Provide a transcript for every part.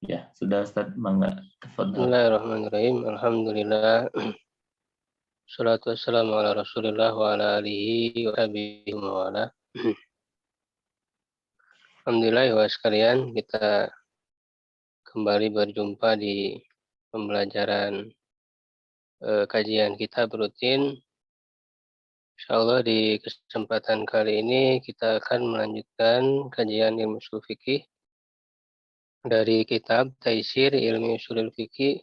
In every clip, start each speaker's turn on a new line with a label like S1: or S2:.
S1: Ya, sudah Ustaz, mangga. Tafadhol.
S2: Bismillahirrahmanirrahim. Alhamdulillah. Salatu wassalamu ala Rasulillah wa ala alihi wa sahbihi wa wala. Alhamdulillah ya sekalian, kita kembali berjumpa di pembelajaran kajian kita rutin. Insyaallah di kesempatan kali ini kita akan melanjutkan kajian ilmu ushul fikih dari kitab Taisir Ilmi Ushulul Fikih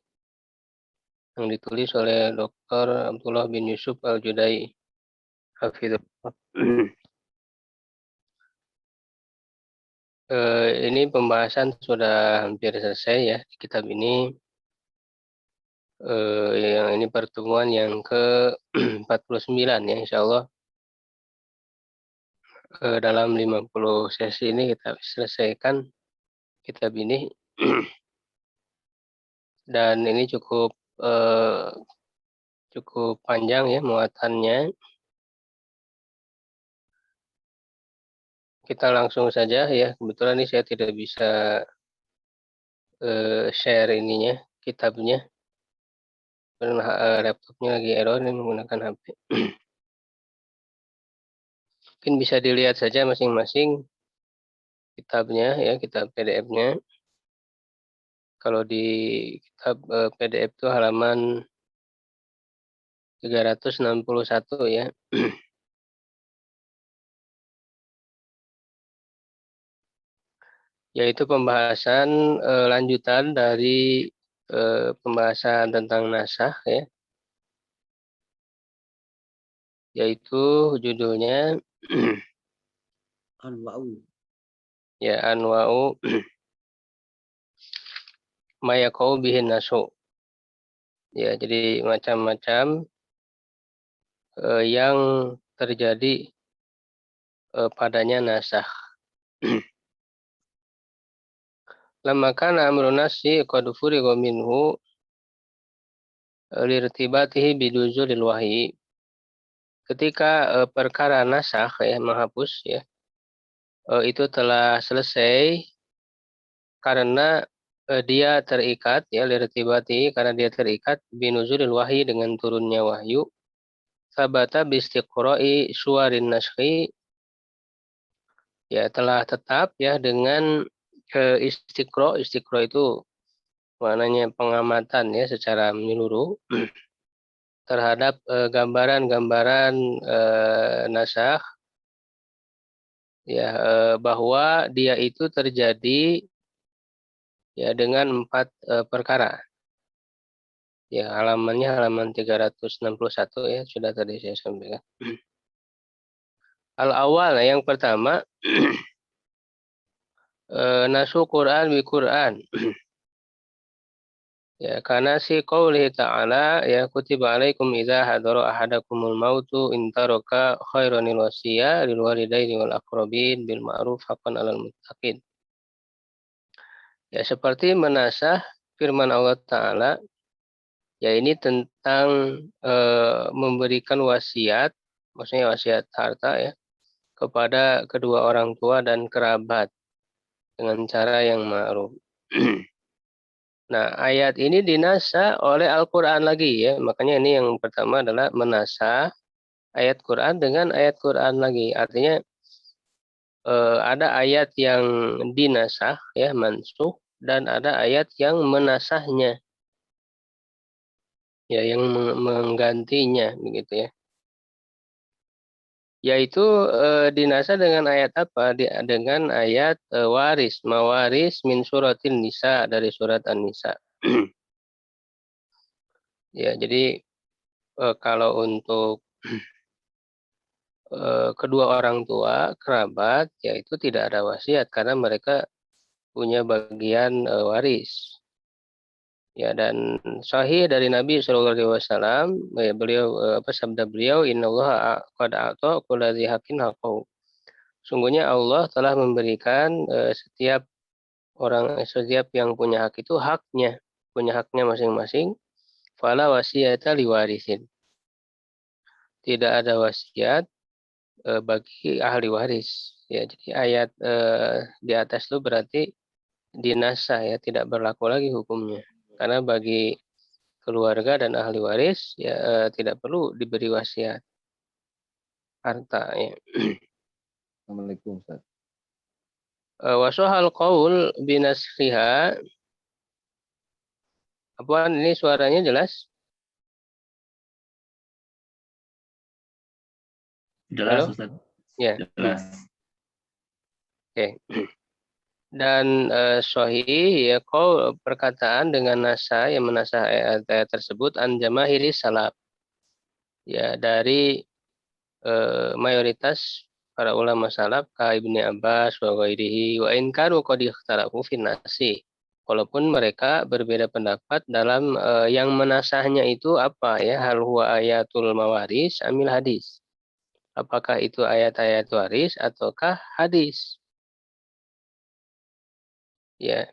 S2: yang ditulis oleh Dr. Abdullah bin Yusuf Al-Judai. Hafizullah. Ini pembahasan sudah hampir selesai ya di kitab ini. Yang ini pertemuan yang ke-49 ya, insya Allah. Dalam 50 sesi ini kita selesaikan kitab ini. Dan ini cukup panjang ya muatannya. Kita langsung saja ya. Kebetulan ini saya tidak bisa share ininya, kitabnya. Karena laptopnya lagi error ini menggunakan HP. Mungkin bisa dilihat saja masing-masing kitabnya ya, kitab PDF-nya. Kalau di kitab PDF itu halaman 361 ya. Yaitu pembahasan lanjutan dari pembahasan tentang nasakh ya. Yaitu judulnya
S3: Anwa'u.
S2: Ya, Anwa'u mayaqau bihin nasu. Ya, jadi macam-macam yang terjadi padanya nasakh. Lamma kana amrun nasi qad furiqa minhu lirtibatihi biduzulil wahyi. Ketika perkara nasakh ya, menghapus ya, itu telah selesai karena dia terikat ya, lirtibati, karena dia terikat binuzulil wahyi, dengan turunnya wahyu. Sabata bistiqra'i suwarin naskhi, ya telah tetap ya dengan istiqra itu maknanya pengamatan ya secara menyeluruh terhadap gambaran-gambaran nasakh ya, bahwa dia itu terjadi ya dengan 4 perkara. Ya, halamannya halaman 361 ya, sudah tadi saya sampaikan. Al-awwal, yang pertama nasu Quran bi Quran. Ya, karena si qaulihi ta'ala ya kutiba alaikum idza hadara ahadakumul mautu in taraka khairanil wasiyah lil walidaini wal aqrabin bil ma'ruf haqqan 'alal muttaqin. Ya, seperti menasah firman Allah Ta'ala, ya ini tentang memberikan wasiat, maksudnya wasiat harta ya, kepada kedua orang tua dan kerabat dengan cara yang ma'ruf. Nah, ayat ini dinasah oleh Al-Quran lagi ya, makanya ini yang pertama adalah menasah ayat Quran dengan ayat Quran lagi. Artinya ada ayat yang dinasah ya, mansuh, dan ada ayat yang menasahnya. Ya, yang menggantinya begitu ya. Yaitu dinasah dengan ayat apa? Dengan ayat waris, mawaris min suratin nisa, dari surat An-Nisa. Ya, jadi kalau untuk kedua orang tua, kerabat, ya itu tidak ada wasiat karena mereka punya bagian waris. Ya, dan sahih dari Nabi SAW, beliau sabda beliau, innallaha qad a'ta kulli dzi haqqin haqqahu. Sungguhnya Allah telah memberikan setiap yang punya hak itu haknya, punya haknya masing-masing. Fala wasiyata liwarisin. Tidak ada wasiat bagi ahli waris. Ya, jadi ayat di atas itu berarti dinasah ya, tidak berlaku lagi hukumnya. Karena bagi keluarga dan ahli waris ya tidak perlu diberi wasiat harta ya.
S3: Assalamualaikum Ustaz.
S2: Wasohal qaul binasriha. Apaan ini suaranya jelas?
S1: Jelas,
S2: Halo?
S1: Ustaz.
S2: Ya.
S1: Jelas.
S2: Oke. Dan sahih ya qaul perkataan dengan nasa yang menasah ayat tersebut an jamahiri salaf. Ya dari mayoritas para ulama salaf ka Ibnu Abbas wa ghairihi wa in kanu qad ikhtalafu fin nasi. Walaupun mereka berbeda pendapat dalam yang menasahnya itu apa ya, hal huwa ayatul mawaris amil hadis. Apakah itu ayat-ayat waris ataukah hadis? Ya,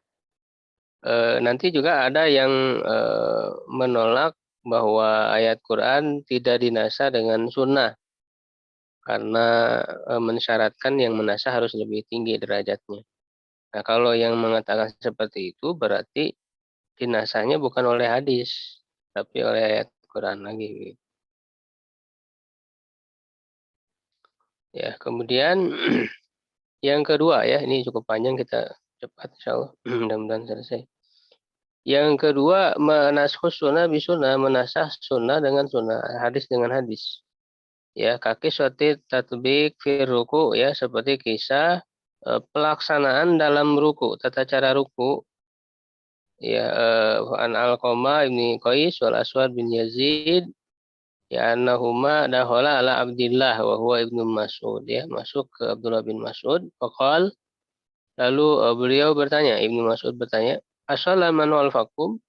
S2: nanti juga ada yang menolak bahwa ayat Quran tidak dinasah dengan sunnah karena mensyaratkan yang menasah harus lebih tinggi derajatnya. Nah, kalau yang mengatakan seperti itu berarti dinasahnya bukan oleh hadis, tapi oleh ayat Quran lagi. Ya, kemudian yang kedua ya, ini cukup panjang, kita cepat insyaallah mudah-mudahan selesai. Yang kedua, menaskhus sunnah bisunah, menasah sunnah dengan sunnah, hadis dengan hadis. Ya, kaki suatu tatbik fi ruku ya, seperti kisah pelaksanaan dalam ruku, tata cara ruku. Ya, an Alqamah ibni Qais wal Aswad bin Yazid ya annahuma dakhala ala Abdillah wa huwa ibnu Mas'ud ya, masuk ke Abdullah bin Mas'ud. Faqal, lalu beliau bertanya, Ibnu Mas'ud bertanya, "Ashalla man walfakum?"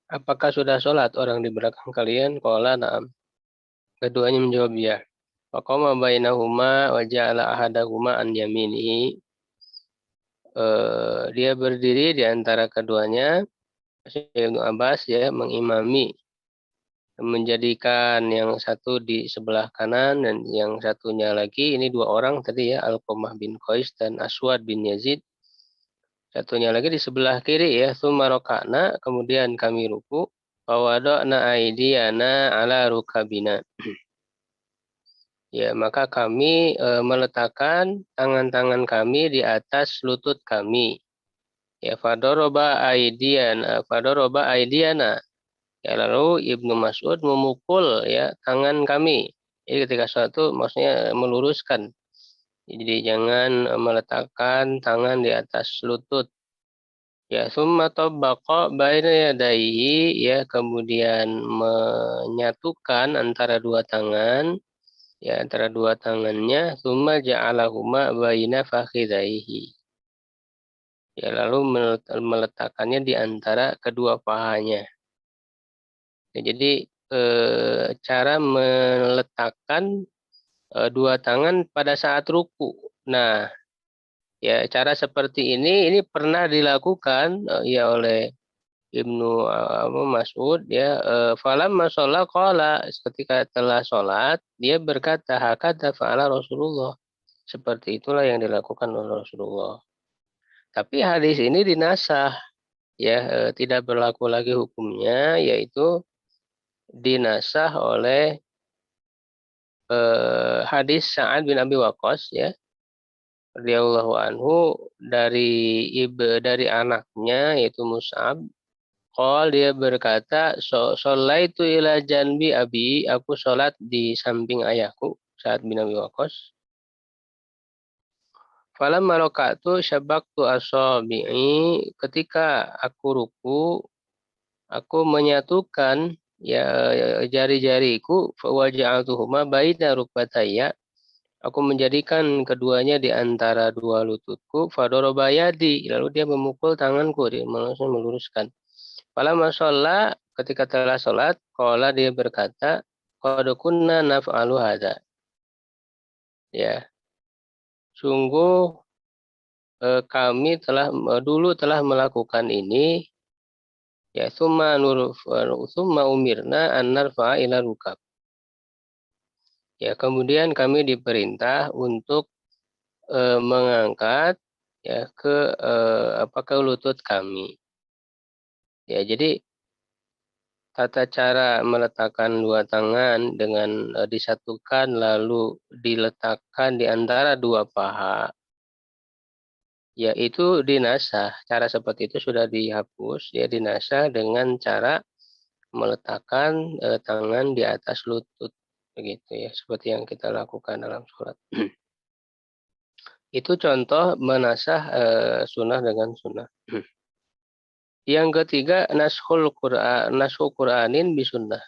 S2: Apakah sudah sholat orang di belakang kalian? Qala na'am. Keduanya menjawab ya. Faqama bainahuma wa ja'ala ahadahuma an yaminihi. Dia berdiri di antara keduanya. Ibnu Abbas ya mengimami, menjadikan yang satu di sebelah kanan dan yang satunya lagi, ini dua orang tadi ya, Alqamah bin Qais dan Aswad bin Yazid. Satunya lagi di sebelah kiri ya, tsumma roka'na, kemudian kami ruku, wa wada'na aydiyana ala rukabina. Ya, maka kami meletakkan tangan-tangan kami di atas lutut kami. Ya, fadoroba aydiyana. Ya, lalu Ibnu Mas'ud memukul ya tangan kami. Jadi ketika suatu maksudnya meluruskan. Jadi jangan meletakkan tangan di atas lutut. Ya, summa tabbaqa baina yadayhi ya, kemudian menyatukan antara dua tangan ya, antara dua tangannya, summa ja'alahuma baina fakhidaihi. Ya, lalu meletakkannya di antara kedua pahanya. Ya, jadi cara meletakkan dua tangan pada saat ruku. Nah, ya cara seperti ini pernah dilakukan ya oleh Ibnu Mas'ud ya. Falamma shalla qala, ketika telah sholat dia berkata, hakadza fa'ala Rasulullah. Seperti itulah yang dilakukan oleh Rasulullah. Tapi hadis ini dinasah ya, tidak berlaku lagi hukumnya, yaitu dinasah oleh hadis Sa'ad bin Abi Waqqas ya, radhiyallahu anhu, dari anaknya yaitu Mus'ab. Qol, dia berkata, "Shallaitu ila janbi abi," aku sholat di samping ayahku, Sa'ad bin Abi Waqqas. Falamma raka'tu syabaktu asabi'i, ketika aku ruku, aku menyatukan ya jari-jariku, wa ja'altuhuma baina rukbatayya, aku menjadikan keduanya di antara dua lututku, fadoroba yadi, lalu dia memukul tanganku, dia langsung meluruskan. Falamma shalla, ketika telah sholat, qala, dia berkata, qad kunna naf'alu hadza. Ya, sungguh kami dulu telah melakukan ini. Ya, summa umirna an narfa'a ila rukab. Ya, kemudian kami diperintah untuk mengangkat ya ke lutut kami. Ya, jadi tata cara meletakkan dua tangan dengan disatukan lalu diletakkan di antara dua paha, yaitu dinasah. Cara seperti itu sudah dihapus, ya dinasah dengan cara meletakkan tangan di atas lutut, begitu ya, seperti yang kita lakukan dalam sholat. Itu contoh menasah sunnah dengan sunnah. Yang ketiga, nashul Qur'anin bisunnah.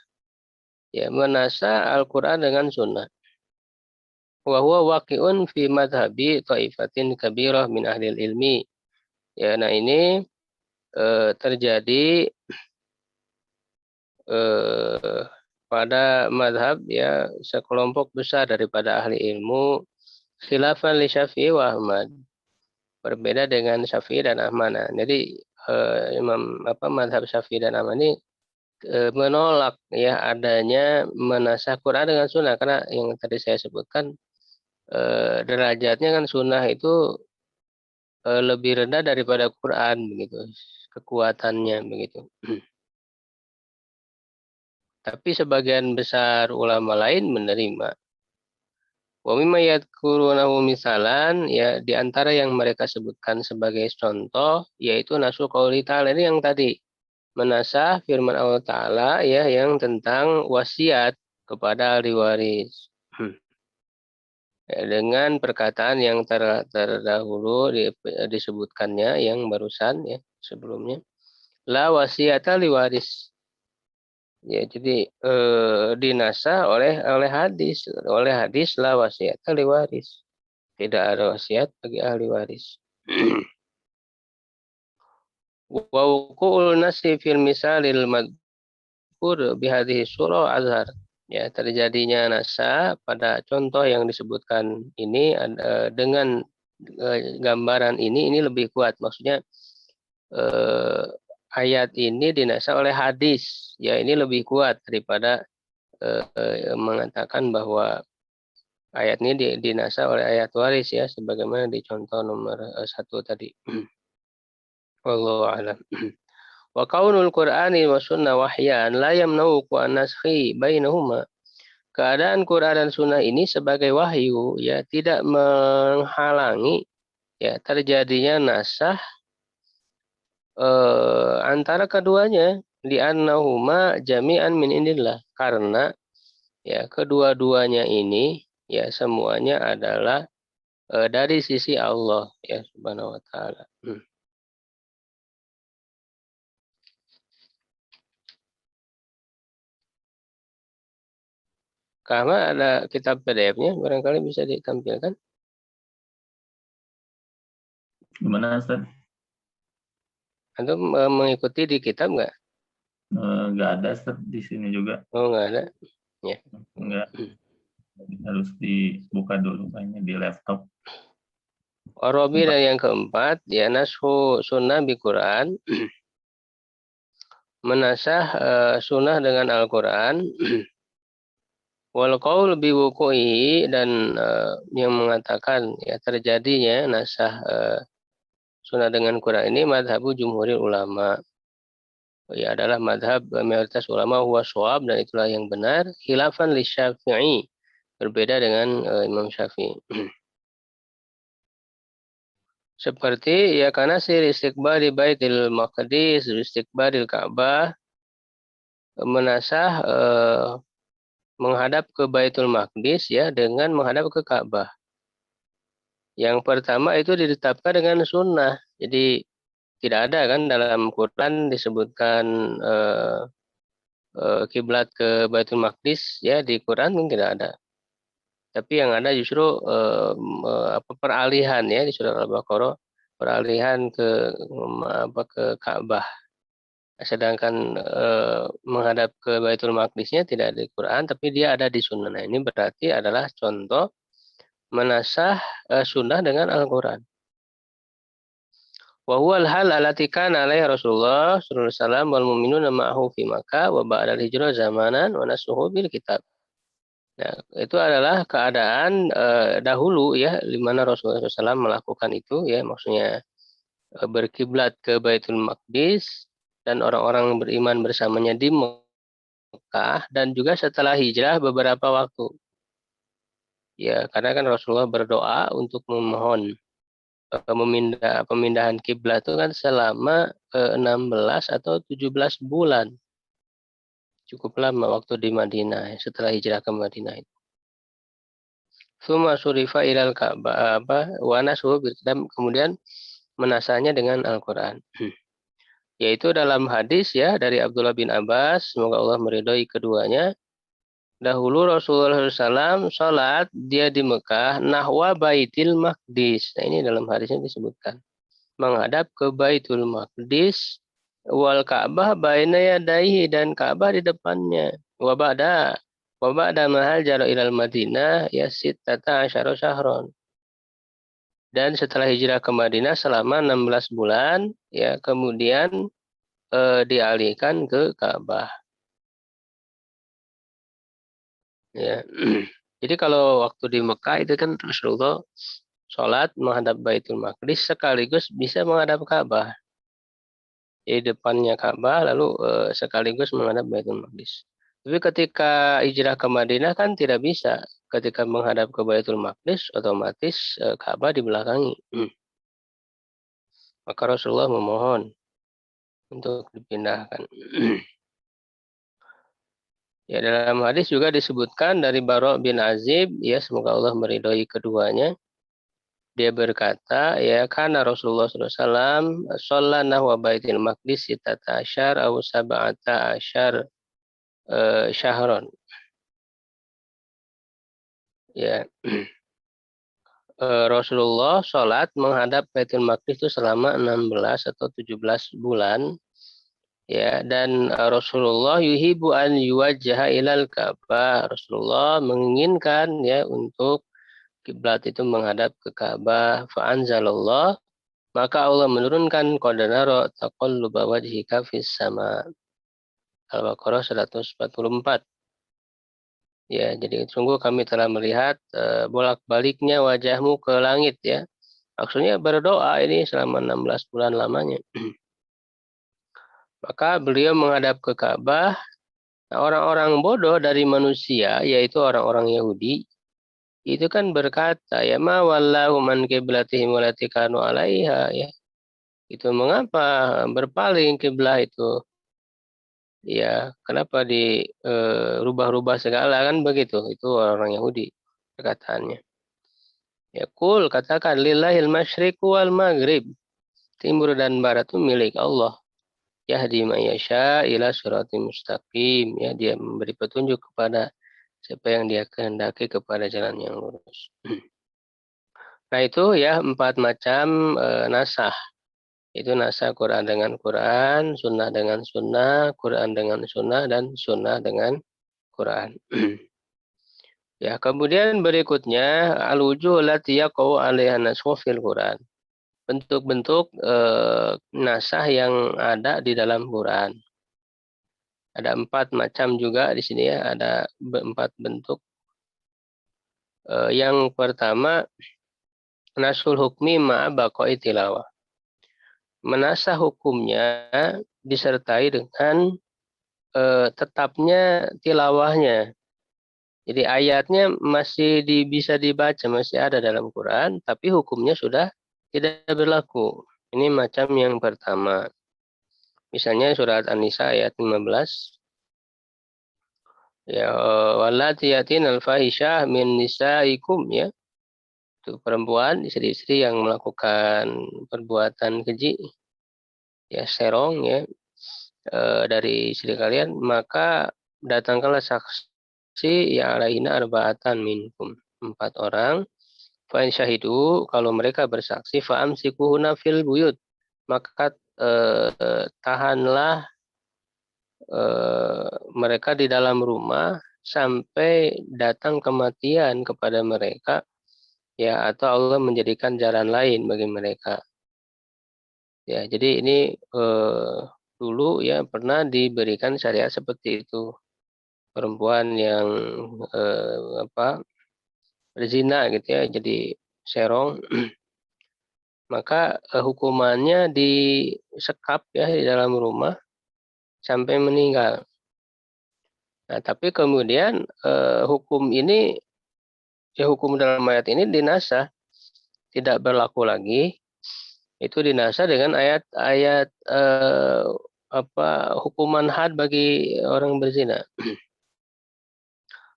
S2: Ya, menasah Al-Quran dengan sunnah. Wa huwa waqi'un fi madhabi ta'ifatin kabirah min ahlil ilmi. Ya, nah ini terjadi pada madhab ya sekelompok besar daripada ahli ilmu, khilafan li Syafi'i wa Ahmad. Berbeda dengan Syafi'i dan Ahmad. Nah, jadi madhab Syafi'i dan Ahmad ini menolak ya adanya menasah Quran dengan sunnah, karena yang tadi saya sebutkan derajatnya kan sunnah itu lebih rendah daripada Quran begitu, kekuatannya begitu. Tapi sebagian besar ulama lain menerima. Wa mimma yadhkurunahu misalan, ya di antara yang mereka sebutkan sebagai contoh yaitu nasu qauli ta'ala, ini yang tadi menasah firman Allah Ta'ala ya yang tentang wasiat kepada ahli waris. Ya, dengan perkataan yang terdahulu disebutkannya yang barusan ya sebelumnya, la wasiata li waris. Ya, jadi dinasah oleh hadis la wasiata li waris. Tidak ada wasiat bagi ahli waris. Wa wuqu'ul nasi fil misalil madhkur bihadhihi surah azhar. Ya, terjadinya nasa pada contoh yang disebutkan ini dengan gambaran ini lebih kuat. Maksudnya ayat ini dinasa oleh hadis. Ya, ini lebih kuat daripada mengatakan bahwa ayat ini dinasa oleh ayat waris ya, sebagaimana di contoh nomor 1 tadi. Wallahu a'lam. Wa kaunul Qur'ani wa sunnah wahyan la yamna'u an naskhi bainahuma. Keadaan Quran dan sunnah ini sebagai wahyu ya tidak menghalangi ya terjadinya nasah antara keduanya, di annahuma jami'an min indillah, karena ya kedua-duanya ini ya semuanya adalah dari sisi Allah ya Subhanahu wa taala. Karena ada kitab PDF-nya, barangkali bisa ditampilkan.
S1: Gimana, Ustaz?
S2: Antum mengikuti di kitab nggak?
S1: Nggak ada, Ustaz, di sini juga.
S2: Oh, nggak ada. Ya.
S1: Nggak. Harus dibuka dulu kayaknya di laptop.
S2: Warabi dan yang keempat, ya nashu sunnah bi Quran. Menasah sunnah dengan Al-Quran. Wal qaul bi wuqu'i, dan yang mengatakan ya terjadinya nasah sunnah dengan Quran ini madhabu jumhuril ulama. Ya adalah madhab mayoritas ulama huwa shawab, dan itulah yang benar. Khilafan li Syafi'i, berbeda dengan Imam Syafi'i. Seperti ya karena istiqbal Baitul Maqdis, istiqbalil Ka'bah, menasah menghadap ke Baitul Maqdis ya dengan menghadap ke Ka'bah. Yang pertama itu ditetapkan dengan sunnah. Jadi tidak ada kan dalam Quran disebutkan kiblat ke Baitul Maqdis ya, di Quran kan tidak ada. Tapi yang ada justru peralihan ya di surah Al-Baqarah, peralihan ke Ka'bah. Sedangkan menghadap ke Baitul Maqdisnya tidak ada di Quran, tapi dia ada di sunnah. Nah, ini berarti adalah contoh menasah sunnah dengan Al-Quran. Wa huwa al-hal allati kana alaihi Rasulullah sallallahu alaihi wasallam wal mu'minuna ma'ahu fi Makkah wa ba'da al-hijrah zamanan wa nasuhu bil kitab. Nah, itu adalah keadaan dahulu ya, di mana Rasulullah SAW melakukan itu ya, maksudnya berkiblat ke Baitul Maqdis dan orang-orang beriman bersamanya di Mekah dan juga setelah hijrah beberapa waktu. Ya, karena kan Rasulullah berdoa untuk memohon pemindahan kiblat itu kan selama 16 atau 17 bulan. Cukup lama waktu di Madinah setelah hijrah ke Madinah itu. Suma surifa ilal Ka'bah wa nasuhu kemudian menasahnya dengan Al-Qur'an. Yaitu dalam hadis ya dari Abdullah bin Abbas, semoga Allah meridhoi keduanya. Dahulu Rasulullah SAW sholat dia di Mekah nahwa Baitul Maqdis. Nah ini dalam hadisnya disebutkan menghadap ke Baitul Maqdis wal Ka'bah baina yadayhi dan Ka'bah di depannya. Wabada mahal jaro ilal Madinah yasid tata asyara syahron. Dan setelah hijrah ke Madinah selama 16 bulan ya kemudian dialihkan ke Ka'bah. Ya. Jadi kalau waktu di Mekah itu kan Rasulullah sholat menghadap Baitul Maqdis sekaligus bisa menghadap Ka'bah. Di depannya Ka'bah lalu sekaligus menghadap Baitul Maqdis. Tapi ketika hijrah ke Madinah kan tidak bisa. Ketika menghadap ke Baitul Maqdis otomatis Ka'bah dibelakangi. Maka Rasulullah memohon untuk dipindahkan. Ya dalam hadis juga disebutkan dari Bara' bin Azib, ya semoga Allah meridhoi keduanya. Dia berkata, ya karena Rasulullah SAW sholat nahwa Baitul Maqdis sitata asyar au sab'ata asyar syahron. Ya, Rasulullah sholat menghadap Baitul Maqdis itu selama 16 atau 17 bulan. Ya, dan Rasulullah yuhibu an yuwajjaha ilal Ka'bah. Rasulullah menginginkan ya untuk kiblat itu menghadap ke Ka'bah. Fa'anzalallah, maka Allah menurunkan qad nara taqalluba wajhika fis sama. Al-Baqarah 144. Ya, jadi sungguh kami telah melihat bolak-baliknya wajahmu ke langit ya. Maksudnya berdoa ini selama 16 bulan lamanya. Maka beliau menghadap ke Ka'bah. Nah, orang-orang bodoh dari manusia, yaitu orang-orang Yahudi, itu kan berkata, ya ma wallahu man qiblatihim wallati kanu 'alaiha ya. Itu mengapa berpaling kiblah itu? Ya, kenapa di rubah-rubah segala kan begitu? Itu orang Yahudi perkataannya. Ya kul katakan lillahil masyriqu wal maghrib. Timur dan barat itu milik Allah. Yahdi man yasha ila siratim mustaqim. Ya, dia memberi petunjuk kepada siapa yang dia kehendaki kepada jalan yang lurus. Nah itu ya 4 macam nasah. Itu nasah Quran dengan Quran, sunnah dengan sunnah, Quran dengan sunnah, dan sunnah dengan Quran. Ya, kemudian berikutnya al-wujuh allati yaqau 'alaiha nasakh fil Quran. Bentuk-bentuk nasah yang ada di dalam Quran. Ada 4 macam juga di sini ya, ada 4 bentuk. Yang pertama nasul hukmi ma'a baqa'i tilawah. Menasah hukumnya disertai dengan tetapnya tilawahnya. Jadi ayatnya masih bisa dibaca, masih ada dalam Quran, tapi hukumnya sudah tidak berlaku. Ini macam yang pertama. Misalnya surat An-Nisa ayat 15. Ya, wallati yatin al-fahisyah min nisaikum ya. Itu perempuan, istri-istri yang melakukan perbuatan keji, ya serong ya, dari istri kalian, maka datangkanlah saksi ya alaina arba'atan minkum, 4 orang. Fa in syahidu, kalau mereka bersaksi, fa amsikuhuna fil buyut, maka tahanlah mereka di dalam rumah sampai datang kematian kepada mereka ya, atau Allah menjadikan jalan lain bagi mereka. Ya, jadi ini dulu ya pernah diberikan syariat seperti itu. perempuan yang berzina gitu ya, jadi serong, maka hukumannya disekap ya di dalam rumah sampai meninggal. Nah, tapi kemudian hukum ini, ya hukum dalam ayat ini dinasah, tidak berlaku lagi. Itu dinasah dengan ayat-ayat hukuman had bagi orang berzina.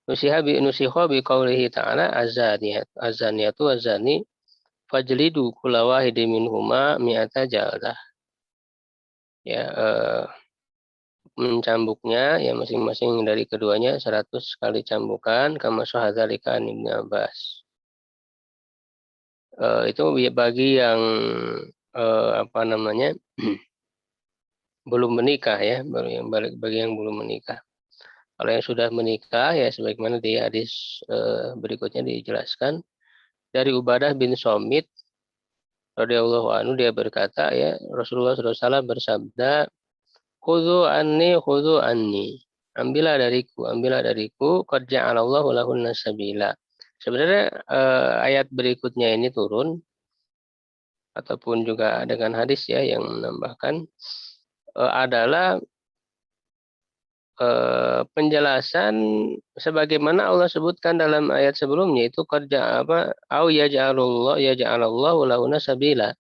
S2: Nusiha bi qaulihi ta'ala azaniyatu azani fajlidu kulla wahidin minhuma mi'ata jaldah. Ya, mencambuknya ya masing-masing dari keduanya 100 kali cambukan kama syahadzalika an Ibnu Abbas. Itu bagi yang belum menikah ya, bagi yang belum menikah. Kalau yang sudah menikah ya sebagaimana di hadis berikutnya dijelaskan dari Ubadah bin Somit radhiyallahu anhu, dia berkata ya Rasulullah SAW bersabda, khudhu anni, ambillah dariku, qad ja'alallahu lahunna sabila. Sebenarnya ayat berikutnya ini turun ataupun juga dengan hadis ya yang menambahkan adalah penjelasan sebagaimana Allah sebutkan dalam ayat sebelumnya, itu yaj'alallahu lahunna sabila,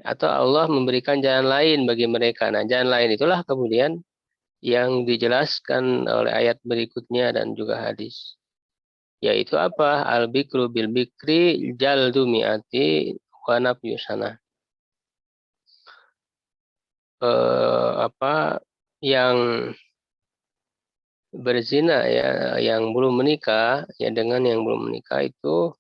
S2: atau Allah memberikan jalan lain bagi mereka. Nah, jalan lain itulah kemudian yang dijelaskan oleh ayat berikutnya dan juga hadis. Yaitu apa? Al-bikru bil bikri jaldu mi'ati wa nafyu sana. Yang berzina ya, yang belum menikah ya, dengan yang belum menikah itu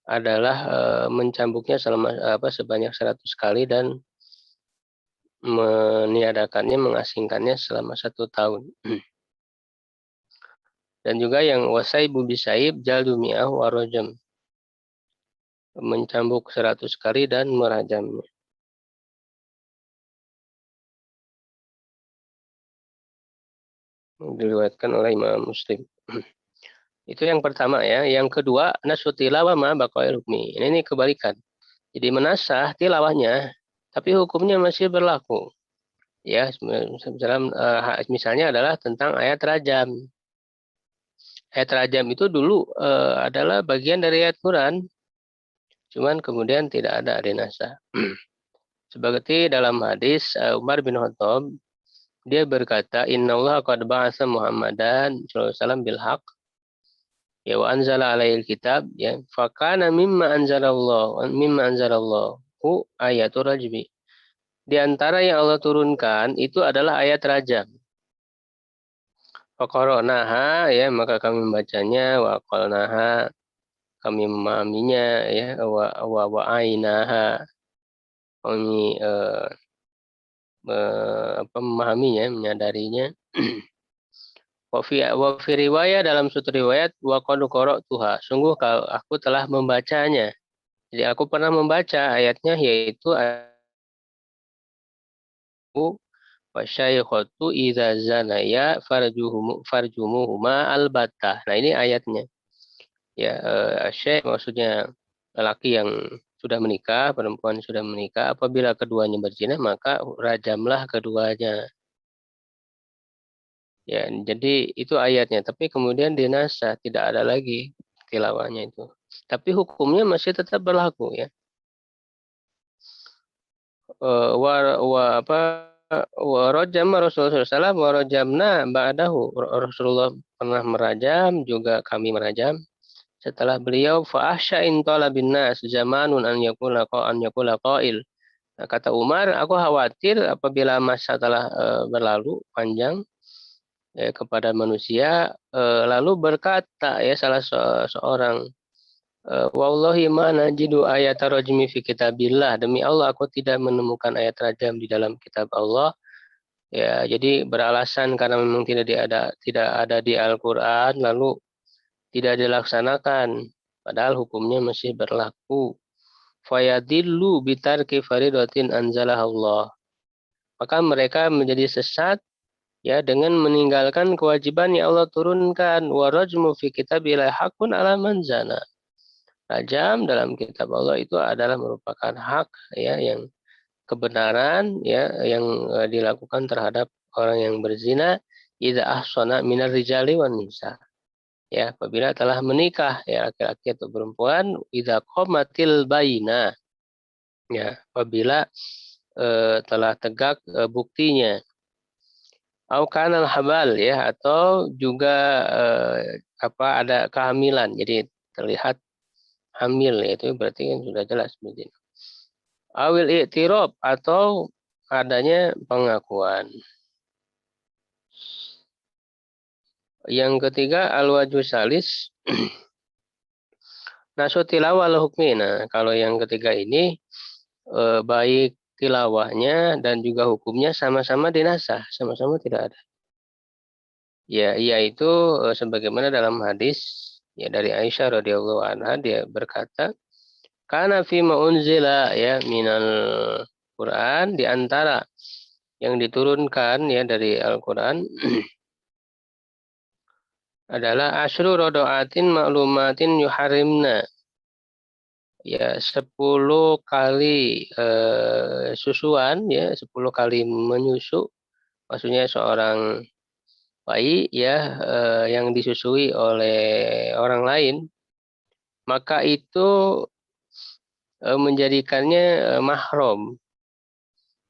S2: adalah mencambuknya sebanyak 100 kali dan meniadakannya, mengasingkannya selama 1 tahun. Dan juga yang wasaibu bisaib jaldu mi'ah wa rajam, mencambuk 100 kali dan merajamnya. Diriwayatkan oleh Imam Muslim. Itu yang pertama ya. Yang kedua, nasu tilawah ma baqail hukmi. Ini kebalikan. Jadi menasah tilawahnya, tapi hukumnya masih berlaku. Ya, misalnya adalah tentang ayat rajam. Ayat rajam itu dulu adalah bagian dari ayat Quran, cuman kemudian tidak ada dinasah. Seperti dalam hadis Umar bin Khattab, dia berkata, Innallaha qad ba'atsa Muhammadan sallallahu alaihi wasallam bil haqq ya wa anzala alaihil kitab ya fakana mimma anzalallahu ayatul rajmi. Di antara yang Allah turunkan itu adalah ayat rajam. Faqara'naha ya, maka kami membacanya, wa aqalnaha, kami memahaminya ya, wa wa'ainaha, kami memahaminya, menyadarinya. Wa fi riwayat, dalam suatu riwayat, wa qad qara'tuha, sungguh aku telah membacanya. Jadi aku pernah membaca ayatnya, yaitu wa syaikhatu idza zanaya farjumuhuma albattah. Nah, ini ayatnya. Ya, syekh maksudnya lelaki yang sudah menikah, perempuan yang sudah menikah, apabila keduanya berzina maka rajamlah keduanya. Ya, jadi itu ayatnya, tapi kemudian dinasah, tidak ada lagi tilawahnya itu. Tapi hukumnya masih tetap berlaku ya. Wa rajama Rasulullah SAW wa rajamna ba'dahu. Rasulullah pernah merajam, juga kami merajam setelah beliau. Fa ahsya'in talabin nas zamanun an yakula qail. Nah, kata Umar, aku khawatir apabila masa telah berlalu panjang ya, kepada manusia, lalu berkata ya salah seorang, wallahi ma najidu ayat rajmi fi kitabillah, demi Allah aku tidak menemukan ayat rajam di dalam kitab Allah. Ya, jadi beralasan karena memang tidak ada di Al-Qur'an, lalu tidak dilaksanakan, padahal hukumnya masih berlaku. Fayadillu bitarki faridatin anzalah Allah. Maka mereka menjadi sesat ya dengan meninggalkan kewajiban yang Allah turunkan. Wa rajmu fi kitabillah hakun ala man zana. Rajam dalam kitab Allah itu adalah merupakan hak ya yang kebenaran ya yang dilakukan terhadap orang yang berzina idza ahsana minar rijali wan nisa. Ya, apabila telah menikah ya laki-laki atau perempuan idza qamatil baina ya apabila telah tegak buktinya au kanal habal ya atau juga ada kehamilan jadi terlihat hamil itu berarti kan sudah jelas seperti itu. Awil i'tirab atau adanya pengakuan. Yang ketiga al-wajhu salis nasu tilawah hukmi. Nah, kalau yang ketiga ini baik tilawahnya dan juga hukumnya sama-sama dinasah, sama-sama tidak ada. Ya, yaitu sebagaimana dalam hadis ya dari Aisyah radhiyallahu anha dia berkata, "Kana fi ma unzila ya minal Quran di antara yang diturunkan ya dari Al-Qur'an adalah asyru rodoatin maklumatin yuharimna ya 10 kali susuan ya 10 kali menyusu maksudnya seorang bayi ya yang disusui oleh orang lain maka itu menjadikannya mahram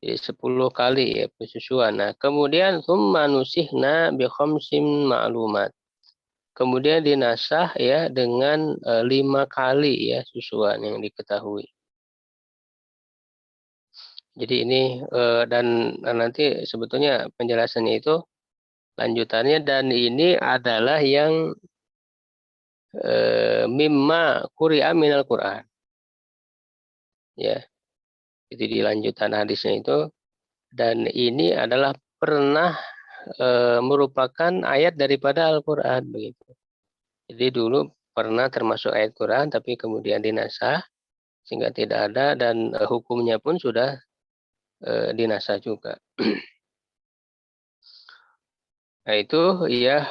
S2: jadi 10 kali ya persusuan. Nah, kemudian summa nusihna bi khamsin ma'lumat. Kemudian dinasah ya dengan 5 kali ya susuan yang diketahui. Jadi ini dan nanti sebetulnya penjelasannya itu lanjutannya dan ini adalah yang mimma quri'a minal Qur'an. Ya, itu di lanjutan hadisnya itu dan ini adalah pernah merupakan ayat daripada Al-Qur'an begitu. Jadi dulu pernah termasuk ayat Quran tapi kemudian dinasah sehingga tidak ada dan hukumnya pun sudah dinasah juga. Nah itu ya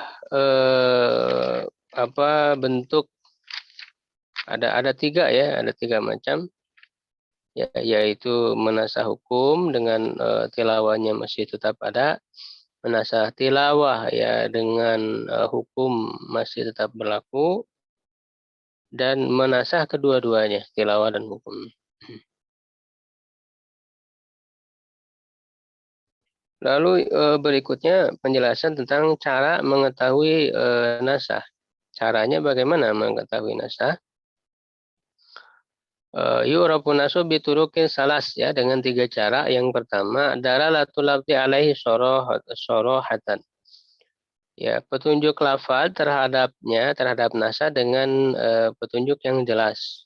S2: bentuk ada 3 ya, ada 3 macam ya, yaitu menasah hukum dengan tilawahnya masih tetap ada, menasah tilawah ya dengan hukum masih tetap berlaku dan menasah kedua-duanya tilawah dan hukum. Lalu berikutnya penjelasan tentang cara mengetahui nasah. Caranya bagaimana mengetahui nasah? Yu'rafu nasu biturukin salas ya dengan 3 cara. Yang pertama dalalatul lafzi alaihi sorohatan. Ya, petunjuk lafaz terhadap nasah dengan petunjuk yang jelas.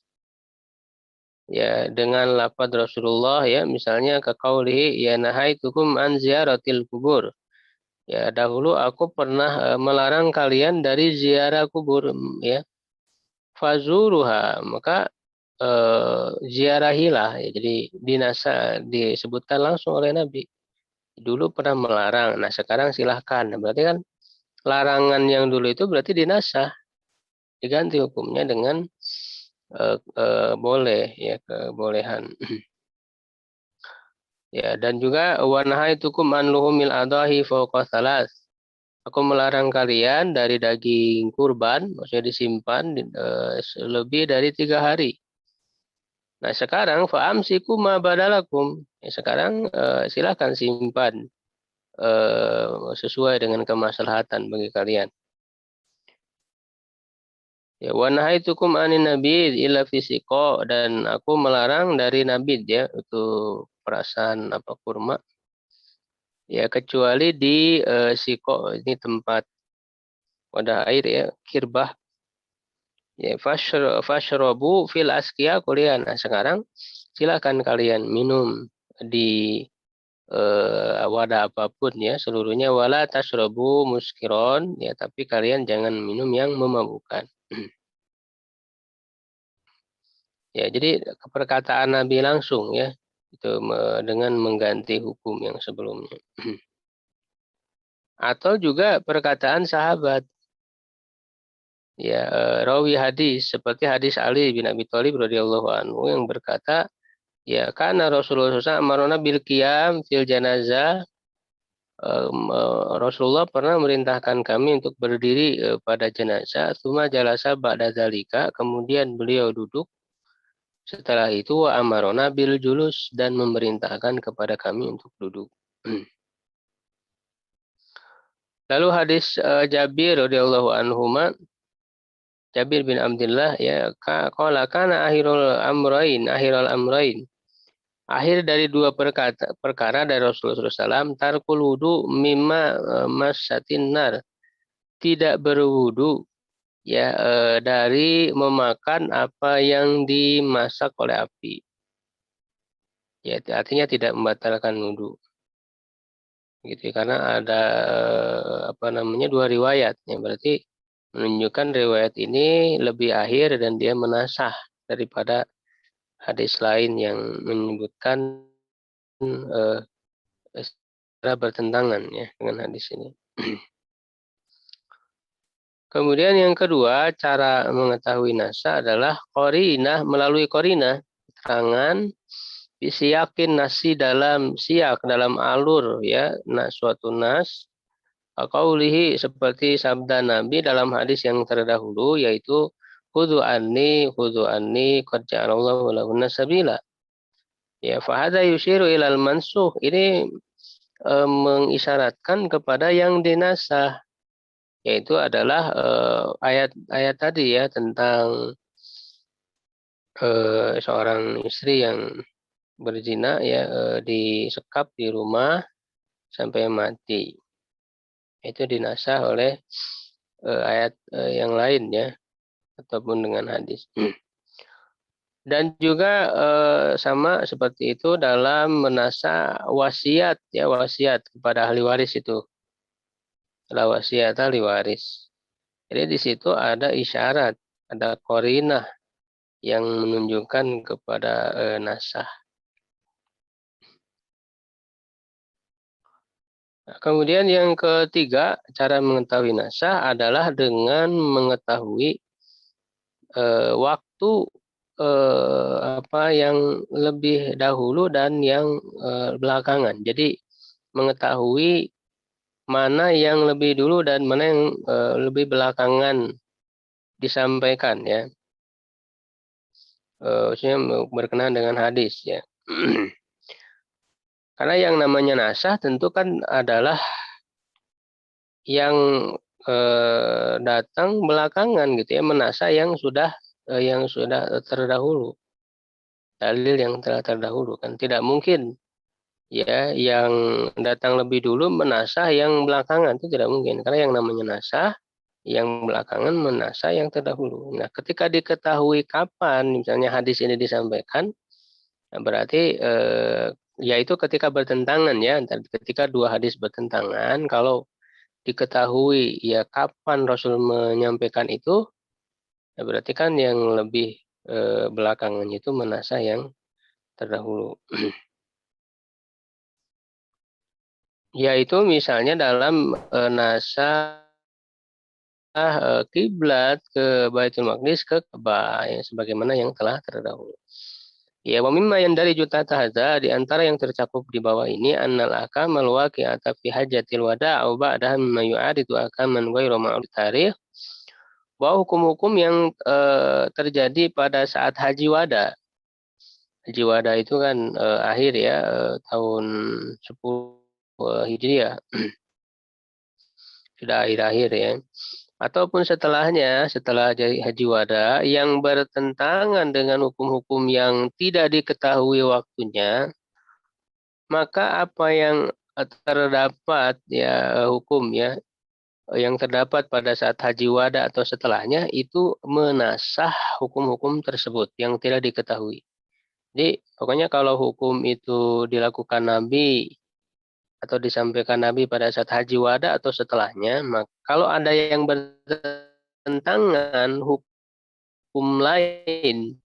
S2: Ya, dengan lafaz Rasulullah ya misalnya ke qaulihi ya nahaitukum an ziyaratil kubur. Ya, dahulu aku pernah melarang kalian dari ziarah kubur ya. Fazuruha, maka ziarahilah ya. Jadi disebutkan langsung oleh Nabi. Dulu pernah melarang. Nah, sekarang silahkan. Nah, berarti kan larangan yang dulu itu berarti dinasah. Diganti hukumnya dengan boleh ya kebolehan. Ya, dan juga wa nahaitukum an luhumil adahi fawqa salas. Aku melarang kalian dari daging kurban, maksudnya disimpan lebih dari 3 hari. Nah sekarang fa'amsiku ma badalakum. Ya, sekarang silakan simpan sesuai dengan kemaslahatan bagi kalian. Ya wa nahaitukum anin nabid illa fisiko dan aku melarang dari nabid ya itu perasan kurma. Ya kecuali di siko ini tempat wadah air ya kirbah. Ya fashrobu fil askia kuliah. Nah sekarang silakan kalian minum di wadah apapun ya seluruhnya wala tashrobu muskiron ya tapi kalian jangan minum yang memabukkan. Ya jadi perkataan Nabi langsung ya itu dengan mengganti hukum yang sebelumnya. atau juga perkataan sahabat. Ya, rawi hadis seperti hadis Ali bin Abi Thalib radhiyallahu anhu yang berkata, ya karena Rasulullah SAW amarona bil qiyam fil janazah. Rasulullah pernah merintahkan kami untuk berdiri pada jenazah, tsumma jalasa ba'da dzalika, kemudian beliau duduk. Setelah itu wa amarona bil julus, dan memerintahkan kepada kami untuk duduk. Lalu hadis Jabir radhiyallahu anhuma, Jabir bin Abdullah, ya qala kana akhirul amrain. Akhir dari dua perkara dari Rasulullah SAW, tarkul wudu mimma masyatin nar, tidak berwudu ya dari memakan apa yang dimasak oleh api. Ya, artinya tidak membatalkan wudu. Gitu, karena ada dua riwayat, yang berarti menunjukkan riwayat ini lebih akhir dan dia menasah daripada hadis lain yang menyebutkan secara bertentangan ya dengan hadis ini. Kemudian yang kedua, cara mengetahui nasa adalah qarinah, melalui qarinah, keterangan yakin nasi dalam siak, dalam alur ya, suatu nas, qaulihi, seperti sabda Nabi dalam hadis yang terdahulu, yaitu khudhu anni qad ja'alallahu lahunna sabila. Ya, fahada yushiru ilal mansuh, ini mengisyaratkan kepada yang dinasah, yaitu adalah ayat tadi ya, tentang seorang istri yang berzina ya, disekap di rumah sampai mati. Itu dinasah oleh ayat yang lain ya, ataupun dengan hadis. Dan juga sama seperti itu dalam menasah wasiat ya, wasiat kepada ahli waris itu. La wasiat ahli waris. Jadi di situ ada isyarat, ada qarinah yang menunjukkan kepada nasah. Nah, kemudian yang ketiga, cara mengetahui nasah adalah dengan mengetahui waktu yang lebih dahulu dan yang belakangan. Jadi mengetahui mana yang lebih dulu dan mana yang lebih belakangan disampaikan ya. Maksudnya berkenaan dengan hadis ya. Karena yang namanya nasah tentu kan adalah yang datang belakangan gitu ya, menasah yang sudah terdahulu, dalil yang telah terdahulu, kan tidak mungkin ya yang datang lebih dulu menasah yang belakangan, itu tidak mungkin, karena yang namanya nasah yang belakangan menasah yang terdahulu. Nah, ketika diketahui kapan misalnya hadis ini disampaikan, berarti yaitu ketika bertentangan ya, ketika dua hadis bertentangan, kalau diketahui ya kapan Rasul menyampaikan itu, ya berarti kan yang lebih belakangannya itu menasah yang terdahulu. Yaitu misalnya dalam nasah kiblat ke Baitul Maqdis, ke Ka'bah ya, sebagaimana yang telah terdahulu. Ya, wa mimma yang dari juta tahza, di antara yang tercakup di bawah ini, annal akamal waqi'ata fi hajatil wada' au ba'daha mimma yu'aridu akaman ghairu ma'ruf tarikh, bahwa hukum-hukum yang terjadi pada saat haji wada. Haji wada itu kan akhir ya, tahun 10 Hijriah. Sudah akhir-akhir ya. Ataupun setelahnya, setelah haji wada, yang bertentangan dengan hukum-hukum yang tidak diketahui waktunya, maka apa yang terdapat ya hukum ya, yang terdapat pada saat haji wada atau setelahnya itu menasah hukum-hukum tersebut yang tidak diketahui. Jadi pokoknya kalau hukum itu dilakukan Nabi atau disampaikan Nabi pada saat haji wada atau setelahnya, maka kalau ada yang bertentangan hukum lain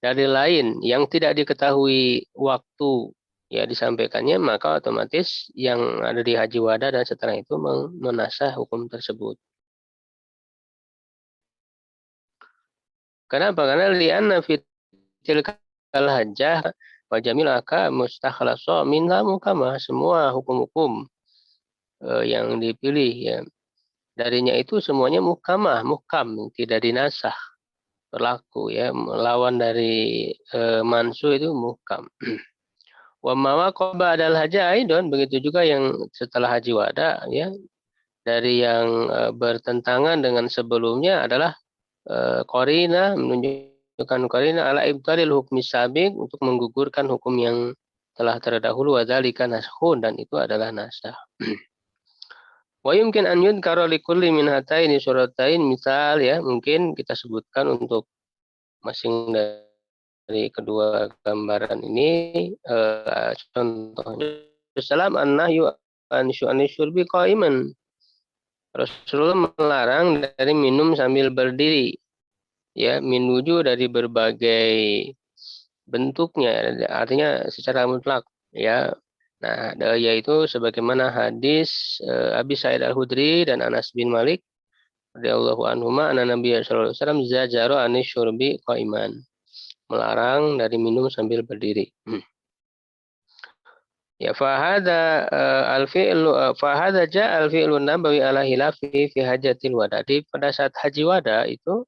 S2: dari lain yang tidak diketahui waktu ya disampaikannya, maka otomatis yang ada di haji wada dan setelah itu menasah hukum tersebut. Kenapa? Karena li'anna fitil hajjah wa jamil aka mustakhlasa minha mukamah. Semua hukum-hukum yang dipilih ya darinya itu semuanya muhkam, tidak dinasah, berlaku ya. Lawan dari mansu itu muhkam. Wa mawaqaba adal haja aidon, begitu juga yang setelah haji wada ya, dari yang bertentangan dengan sebelumnya adalah qarina, menunjukkan qarina ala ibtalil hukmi sabiq, untuk menggugurkan hukum yang telah terdahulu, wa dzalika naskhun, dan itu adalah nasakh. Wa yumkin an yudhkara li kulli min hataini suratain, misal ya, mungkin kita sebutkan untuk masing dari kedua gambaran ini contohnya salam an-nahyu an syurbi qa'iman. Rasulullah melarang dari minum sambil berdiri. Ya, minuju dari berbagai bentuknya, artinya secara mutlak ya. Nah, yaitu sebagaimana hadis Abi Sa'id Al-Khudri dan Anas bin Malik radhiyallahu anhuma, anna Nabi sallallahu alaihi wasallam zajara anis syurbi qa'iman, melarang dari minum sambil berdiri. Ya, fahada al-fi'lu fahada ja'a al-fi'lu nabawi ala hilafi fi hajatil wada. Pada saat haji wada itu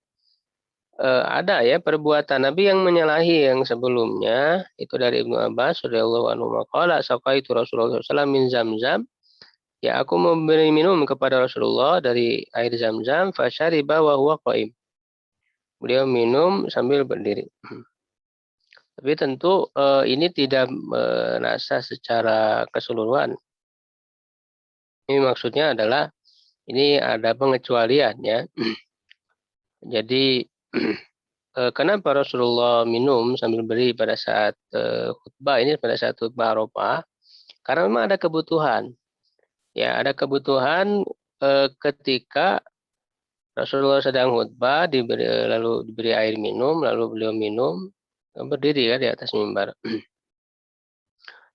S2: ada ya perbuatan Nabi yang menyalahi yang sebelumnya. Itu dari Ibnu Abbas radhiyallahu anhu, qala saqaitu Rasulullah SAW min Zamzam. Ya, aku memberi minum kepada Rasulullah dari air Zamzam, fasyariba wa huwa qa'im. Beliau minum sambil berdiri. Tapi tentu ini tidak menasah secara keseluruhan. Ini maksudnya adalah ini ada pengecualian ya. Jadi kenapa Rasulullah minum sambil berdiri pada saat khutbah ini, pada saat khutbah Arafah? Karena memang ada kebutuhan. Ya, ada kebutuhan ketika Rasulullah sedang khutbah, lalu diberi air minum, lalu beliau minum, berdiri ya di atas mimbar.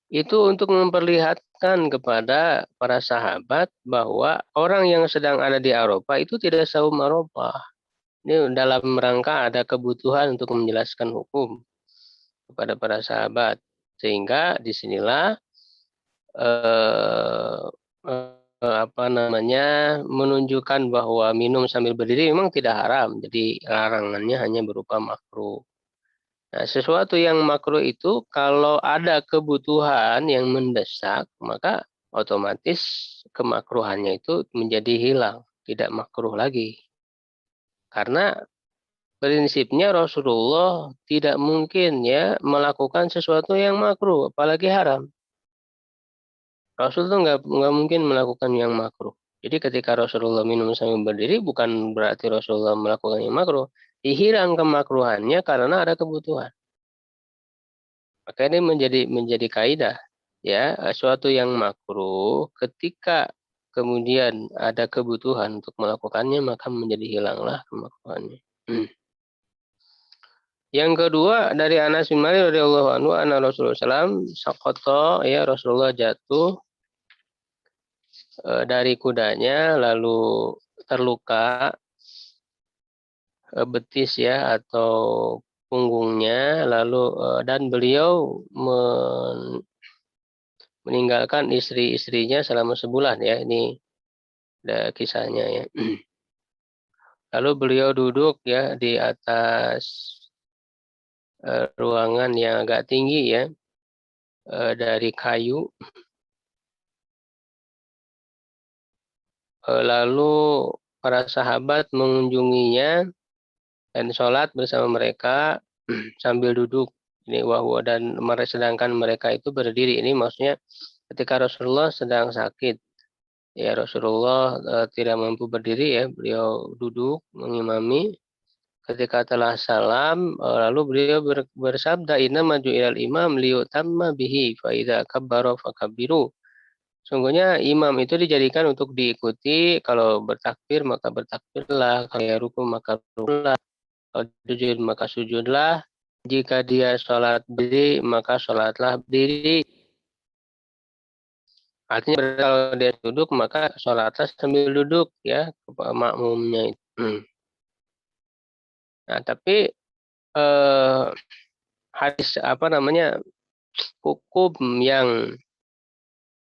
S2: Itu untuk memperlihatkan kepada para sahabat bahwa orang yang sedang ada di Arafah itu tidak saum Arafah. Ini dalam rangka ada kebutuhan untuk menjelaskan hukum kepada para sahabat. Sehingga disinilah menunjukkan bahwa minum sambil berdiri memang tidak haram. Jadi larangannya hanya berupa makruh. Nah, sesuatu yang makruh itu kalau ada kebutuhan yang mendesak, maka otomatis kemakruhannya itu menjadi hilang, tidak makruh lagi. Karena prinsipnya Rasulullah tidak mungkin ya melakukan sesuatu yang makruh, apalagi haram. Rasul itu nggak mungkin melakukan yang makruh. Jadi ketika Rasulullah minum sambil berdiri bukan berarti Rasulullah melakukan yang makruh. Dihilang kemakruhannya karena ada kebutuhan. Maka ini menjadi kaidah ya, suatu yang makruh ketika kemudian ada kebutuhan untuk melakukannya maka menjadi hilanglah kemakruhannya. Yang kedua dari Anas bin Malik radhiyallahu anhu, anna Rasulullah SAW saqata, ya Rasulullah jatuh dari kudanya lalu terluka betis ya atau punggungnya, lalu dan beliau meninggalkan istri-istrinya selama sebulan ya, ini ada kisahnya ya. Lalu beliau duduk ya di atas ruangan yang agak tinggi ya, dari kayu. Lalu para sahabat mengunjunginya dan sholat bersama mereka sambil duduk. Ini wahwa, dan sedangkan mereka itu berdiri. Ini maksudnya ketika Rasulullah sedang sakit. Ya, Rasulullah tidak mampu berdiri ya, beliau duduk mengimami. Ketika telah salam, lalu beliau bersabda, inna maju ilal imam liyutamma bihi fa idza kabbara fakabbiru. Sungguhnya imam itu dijadikan untuk diikuti, kalau bertakbir maka bertakbirlah, kalau ruku maka rukulah, kalau sujud maka sujudlah, jika dia sholat berdiri maka sholatlah berdiri. Artinya kalau dia duduk maka sholatnya sambil duduk ya makmumnya itu. Nah, tapi hadis hukum yang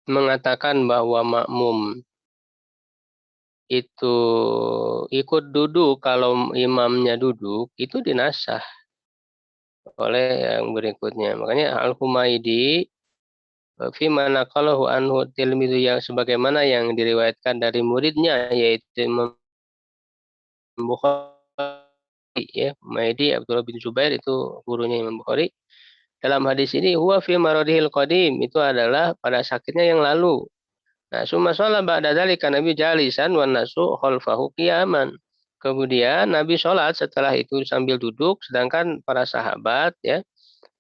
S2: mengatakan bahwa makmum itu ikut duduk kalau imamnya duduk itu dinasah oleh yang berikutnya. Makanya Al-Humaidi fi mana qalahu anhu tilmizu yang sebagaimana yang diriwayatkan dari muridnya yaitu Imam Bukhari ya, Humaidi Abdullah bin Zubair itu gurunya Imam Bukhari. Dalam hadis ini huwa fi maradihil qadim itu adalah pada sakitnya yang lalu. Nah, summa sholat ba'da dzalika Nabi jalisan wan nasu khalfahu qiyaman. Kemudian Nabi sholat setelah itu sambil duduk, sedangkan para sahabat ya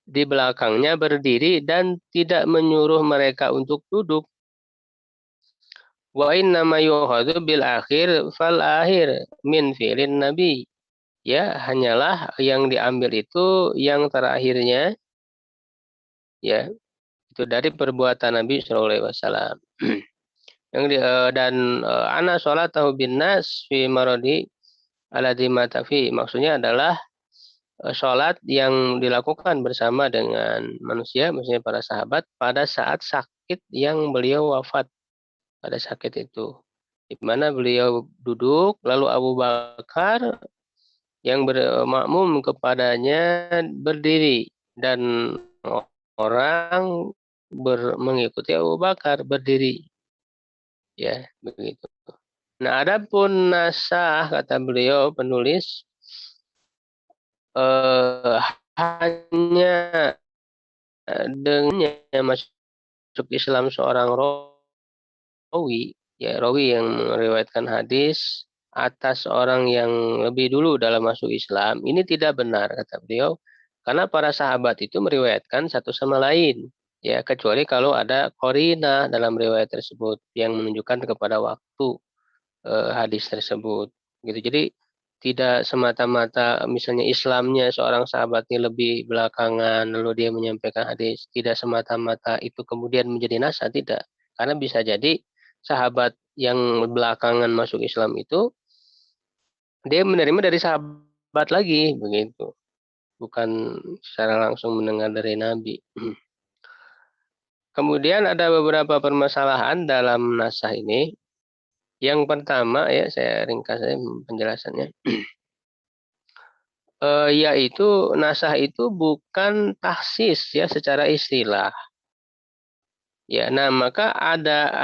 S2: di belakangnya berdiri dan tidak menyuruh mereka untuk duduk. Wa inna ma yu'khadhu bil akhir fal akhir min fi'lin Nabi. Ya, hanyalah yang diambil itu yang terakhirnya ya, itu dari perbuatan Nabi Shallallahu alaihi wasallam. Dan ana sholatahu bin nas fi maradi alladzi mata fi. Maksudnya adalah sholat yang dilakukan bersama dengan manusia, maksudnya para sahabat pada saat sakit yang beliau wafat pada sakit itu. Di mana beliau duduk, lalu Abu Bakar yang bermakmum kepadanya berdiri dan orang mengikuti Abu Bakar berdiri. Ya, begitu. Nah, adapun nasah kata beliau penulis hanya dengannya masuk Islam seorang rawi, ya rawi yang meriwayatkan hadis atas orang yang lebih dulu dalam masuk Islam, ini tidak benar kata beliau, karena para sahabat itu meriwayatkan satu sama lain, ya kecuali kalau ada qarinah dalam riwayat tersebut yang menunjukkan kepada waktu hadis tersebut, gitu. Jadi tidak semata-mata misalnya Islamnya seorang sahabat ini lebih belakangan lalu dia menyampaikan hadis, tidak semata-mata itu kemudian menjadi nasa, tidak. Karena bisa jadi sahabat yang belakangan masuk Islam itu dia menerima dari sahabat lagi begitu, bukan secara langsung mendengar dari Nabi. Kemudian ada beberapa permasalahan dalam nasah ini. Yang pertama ya saya ringkas saja penjelasannya. Yaitu nasah itu bukan taksis ya secara istilah. Ya, nah maka ada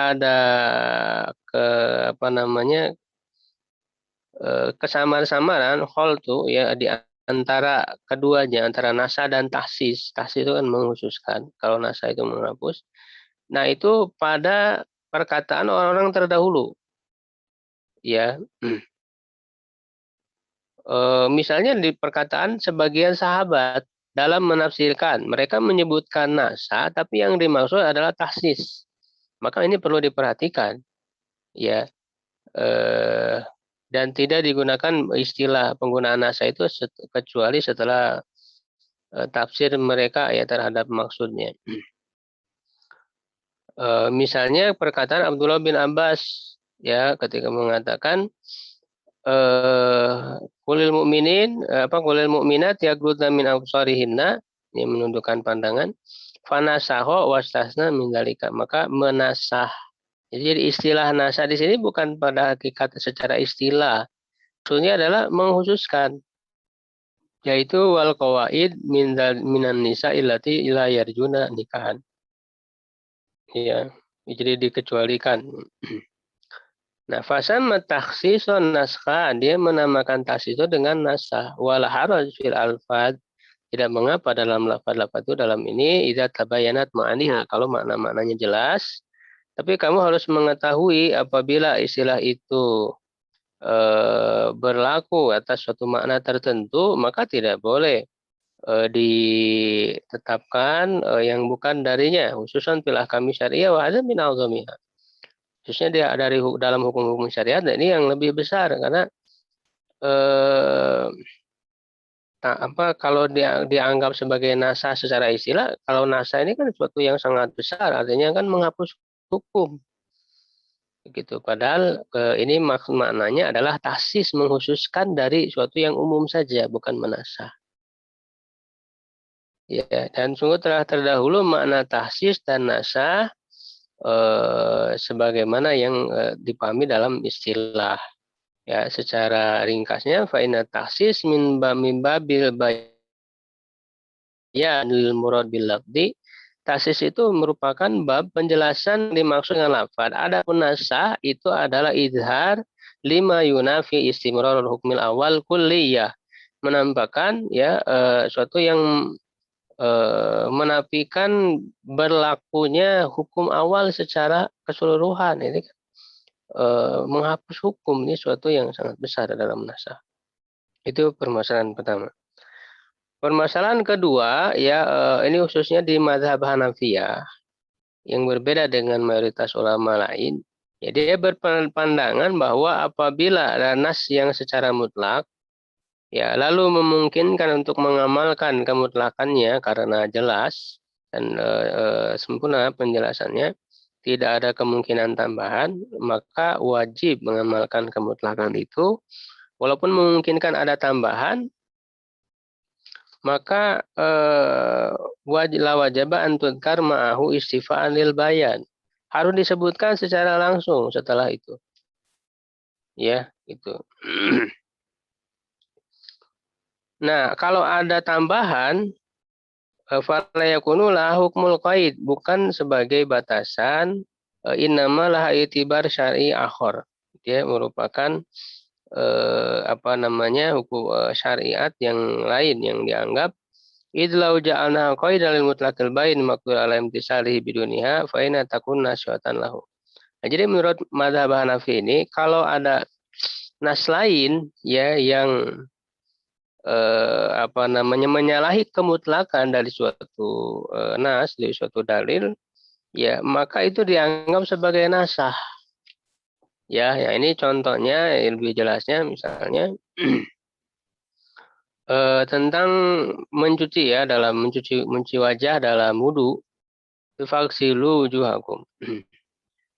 S2: ke apa namanya kesamar-samaran kholtu ya di antara keduanya, antara nasa dan taksis. Taksis itu kan menghususkan, kalau nasa itu menghapus. Nah itu pada perkataan orang-orang terdahulu, ya. Misalnya di perkataan sebagian sahabat dalam menafsirkan, mereka menyebutkan nasa, tapi yang dimaksud adalah taksis. Maka ini perlu diperhatikan, ya. Dan tidak digunakan istilah penggunaan nasa itu kecuali setelah tafsir mereka ya terhadap maksudnya. Misalnya perkataan Abdullah bin Abbas ya ketika mengatakan kulil mu'minat yaghdudna min absarihinna, ini menundukkan pandangan, fanasaho wastasna min dzalika, maka menasah. Jadi istilah nasah di sini bukan pada hakikat secara istilah, maksudnya adalah menghususkan, yaitu wal qawaid minan nisa illati la yarjuna nikahan. Ya, jadi dikecualikan. Nah, fasama takhsisun naskha, dia menamakan takhsis itu dengan nasah. Wal haraj fil alfad, tidak mengapa dalam lafaz-lafaz itu dalam ini idza tabayyanat ma'aniha, kalau makna-maknanya jelas. Tapi kamu harus mengetahui apabila istilah itu berlaku atas suatu makna tertentu, maka tidak boleh ditetapkan yang bukan darinya, khususan fil ahkami syariah wa hadza min a'zamiha. Khususnya dia dari dalam hukum-hukum syariat, dan ini yang lebih besar karena kalau dianggap sebagai nasa secara istilah, kalau nasa ini kan sesuatu yang sangat besar, artinya kan menghapus hukum. Begitu. Padahal ini maknanya adalah taksis, mengkhususkan dari suatu yang umum saja, bukan menasah. Ya, dan sungguh telah terdahulu makna taksis dan nasah sebagaimana yang dipahami dalam istilah. Ya, secara ringkasnya fa inna taksis min babil bayanil murad bil lafzi. Taksis itu merupakan bab penjelasan dimaksud dengan lafaz. Adapun nasah itu adalah izhar lima yunafi istimrarul hukmil awal kulliyah. Menampakkan ya suatu yang menafikan berlakunya hukum awal secara keseluruhan. Ini menghapus hukum, ini suatu yang sangat besar dalam nasah. Itu permasalahan pertama. Permasalahan kedua, ya ini khususnya di mazhab Hanafiyah yang berbeda dengan mayoritas ulama lain. Ya, dia berpandangan bahwa apabila ada nas yang secara mutlak, ya lalu memungkinkan untuk mengamalkan kemutlakannya karena jelas dan sempurna penjelasannya, tidak ada kemungkinan tambahan, maka wajib mengamalkan kemutlakan itu. Walaupun memungkinkan ada tambahan, maka la wajaba an tudkar ma'ahu istifa'an lil bayan. Harus disebutkan secara langsung setelah itu. Ya, itu. Nah, kalau ada tambahan, fala yakunu la hukmul qaid, bukan sebagai batasan, innama laha itibar syar'i akhar. Dia merupakan hukum syariat yang lain yang dianggap idlau ja'alna qaidan lil mutlaqil bain maqdur ala imtisalihi biduniha fa inna takun nasyatan lahu. Nah, jadi menurut mazhab Hanafi ini kalau ada nas lain ya yang menyalahi kemutlakan dari suatu nas, dari suatu dalil, ya maka itu dianggap sebagai nasah. Ya, ini contohnya lebih jelasnya misalnya tentang mencuci ya, dalam mencuci wajah dalam wudu, faghsilu wujuhakum.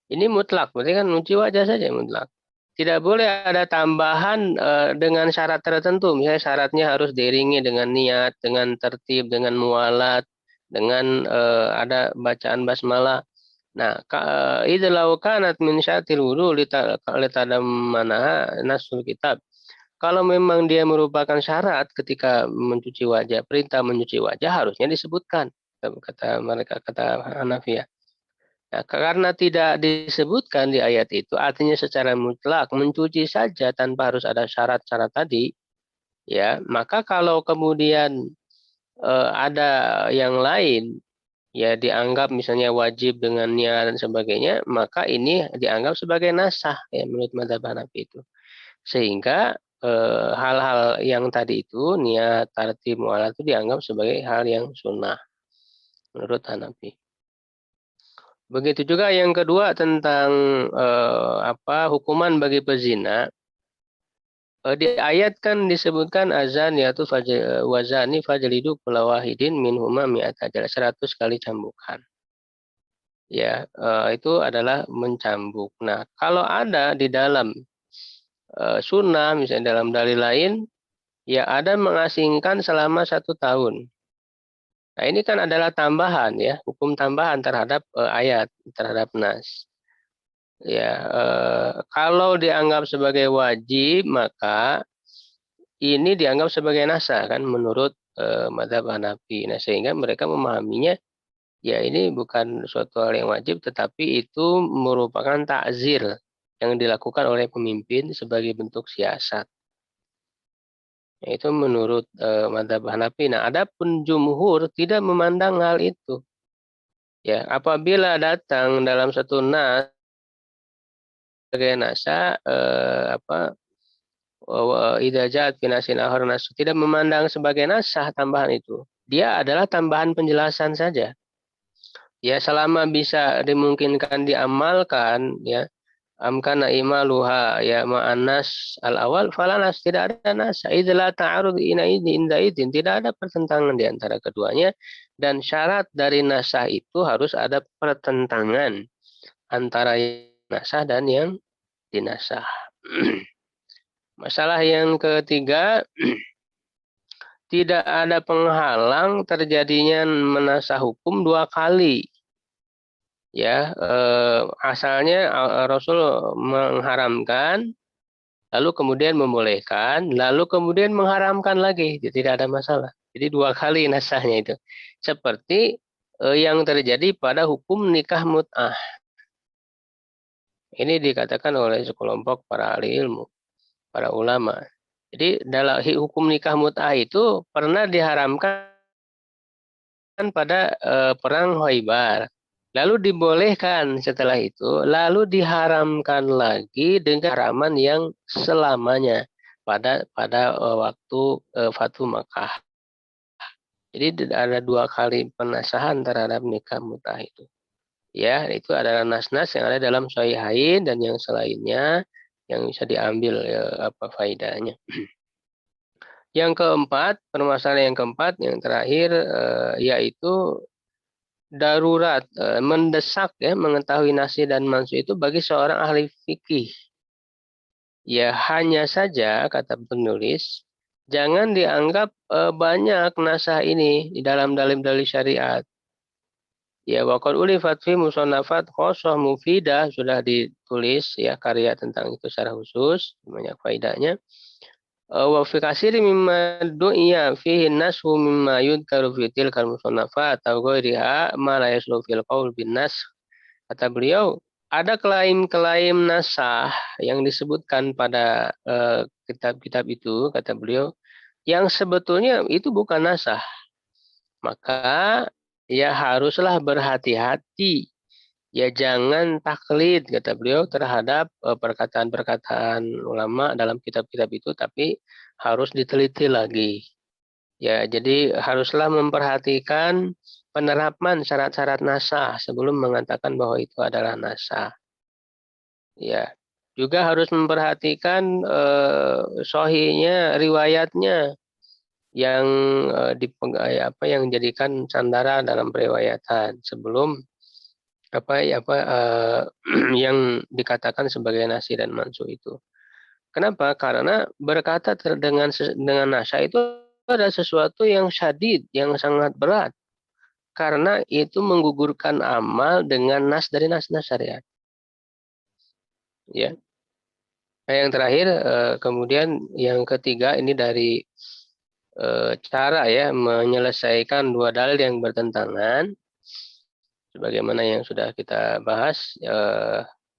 S2: Ini mutlak, berarti kan mencuci wajah saja mutlak. Tidak boleh ada tambahan dengan syarat tertentu, misalnya syaratnya harus diiringi dengan niat, dengan tertib, dengan mualat, dengan ada bacaan basmalah. Nah, idza law kanat min syaratil wudu litadammana nasul kitab. Kalau memang dia merupakan syarat ketika mencuci wajah, perintah mencuci wajah harusnya disebutkan, kata mereka, kata Hanafiyah. Nah, karena tidak disebutkan di ayat itu, artinya secara mutlak mencuci saja tanpa harus ada syarat-syarat tadi, ya, maka kalau kemudian ada yang lain, ya dianggap misalnya wajib dengan niat dan sebagainya, maka ini dianggap sebagai nasah ya menurut mazhab Hanafi itu. Sehingga hal-hal yang tadi itu niat, tartib, mualah itu dianggap sebagai hal yang sunnah menurut Hanafi. Begitu juga yang kedua tentang hukuman bagi pezina. Di ayat kan disebutkan azan yaitu wazani fajlidu kulla wahidin minhuma mi'ata jaldah, 100 kali cambukan. Ya, itu adalah mencambuk. Nah, kalau ada di dalam sunnah misalnya dalam dalil lain, ya ada mengasingkan selama 1 tahun. Nah, ini kan adalah tambahan ya, hukum tambahan terhadap ayat, terhadap nas. Ya, kalau dianggap sebagai wajib, maka ini dianggap sebagai nasah kan menurut mazhab Hanafi. Nah, sehingga mereka memahaminya ya ini bukan suatu hal yang wajib, tetapi itu merupakan takzir yang dilakukan oleh pemimpin sebagai bentuk siasat. Itu menurut mazhab Hanafi. Nah, adapun jumhur tidak memandang hal itu. Ya, apabila datang dalam satu nas sebagai nasa idza ja'at fi nasin akhar nas, tidak memandang sebagai nasah tambahan itu. Dia adalah tambahan penjelasan saja. Ya, selama bisa dimungkinkan diamalkan ya, amkana imaluha ya ma'anas al-awal falanas, tidak ada nasa. Idza ta'arud inda idin, tidak ada pertentangan di antara keduanya, dan syarat dari nasah itu harus ada pertentangan antara yang nasah dan yang dinasah. Masalah yang ketiga, tidak ada penghalang terjadinya menasah hukum dua kali. Ya, asalnya Rasul mengharamkan, lalu kemudian membolehkan, lalu kemudian mengharamkan lagi, tidak ada masalah. Jadi dua kali nasahnya itu. Seperti yang terjadi pada hukum nikah mut'ah. Ini dikatakan oleh sekelompok para ahli ilmu, para ulama. Jadi dalam hukum nikah mut'ah itu pernah diharamkan pada perang Khaibar. Lalu dibolehkan setelah itu, lalu diharamkan lagi dengan haraman yang selamanya pada waktu Fatu Makkah. Jadi ada dua kali penasahan terhadap nikah mut'ah itu. Ya, itu adalah nas-nas yang ada dalam Sahihain dan yang selainnya yang bisa diambil apa faedahnya. Yang keempat, permasalahan yang keempat, yang terakhir yaitu darurat, mendesak ya mengetahui nasih dan mansuh itu bagi seorang ahli fikih. Ya hanya saja kata penulis, jangan dianggap banyak nasah ini di dalam dalil-dalil syariat. Ya waqad ulifat fi musannafat khosoh mufidah, sudah ditulis ya karya tentang itu secara khusus, banyak faedahnya. Wa fi katsiri mimma du'iya fihi nasu mimma yudkaru fi tilkal musannafat atau ghairiha ma la yaslu fil qaul bin nas. Kata beliau, ada klaim-klaim nasah yang disebutkan pada kitab-kitab itu, kata beliau, yang sebetulnya itu bukan nasah. Maka ya haruslah berhati-hati. Ya jangan taklid, kata beliau, terhadap perkataan-perkataan ulama dalam kitab-kitab itu, tapi harus diteliti lagi. Ya, jadi haruslah memperhatikan penerapan syarat-syarat nasah sebelum mengatakan bahwa itu adalah nasah. Ya, juga harus memperhatikan sahihnya riwayatnya yang yang jadikan sandara dalam periwayatan sebelum yang dikatakan sebagai nasih dan mansuh itu. Kenapa? Karena berkata dengan nasah itu ada sesuatu yang syadid, yang sangat berat. Karena itu menggugurkan amal dengan nas dari nas-nas syariat. Ya. Nah, yang terakhir, kemudian yang ketiga ini dari cara ya menyelesaikan dua dalil yang bertentangan. Sebagaimana yang sudah kita bahas,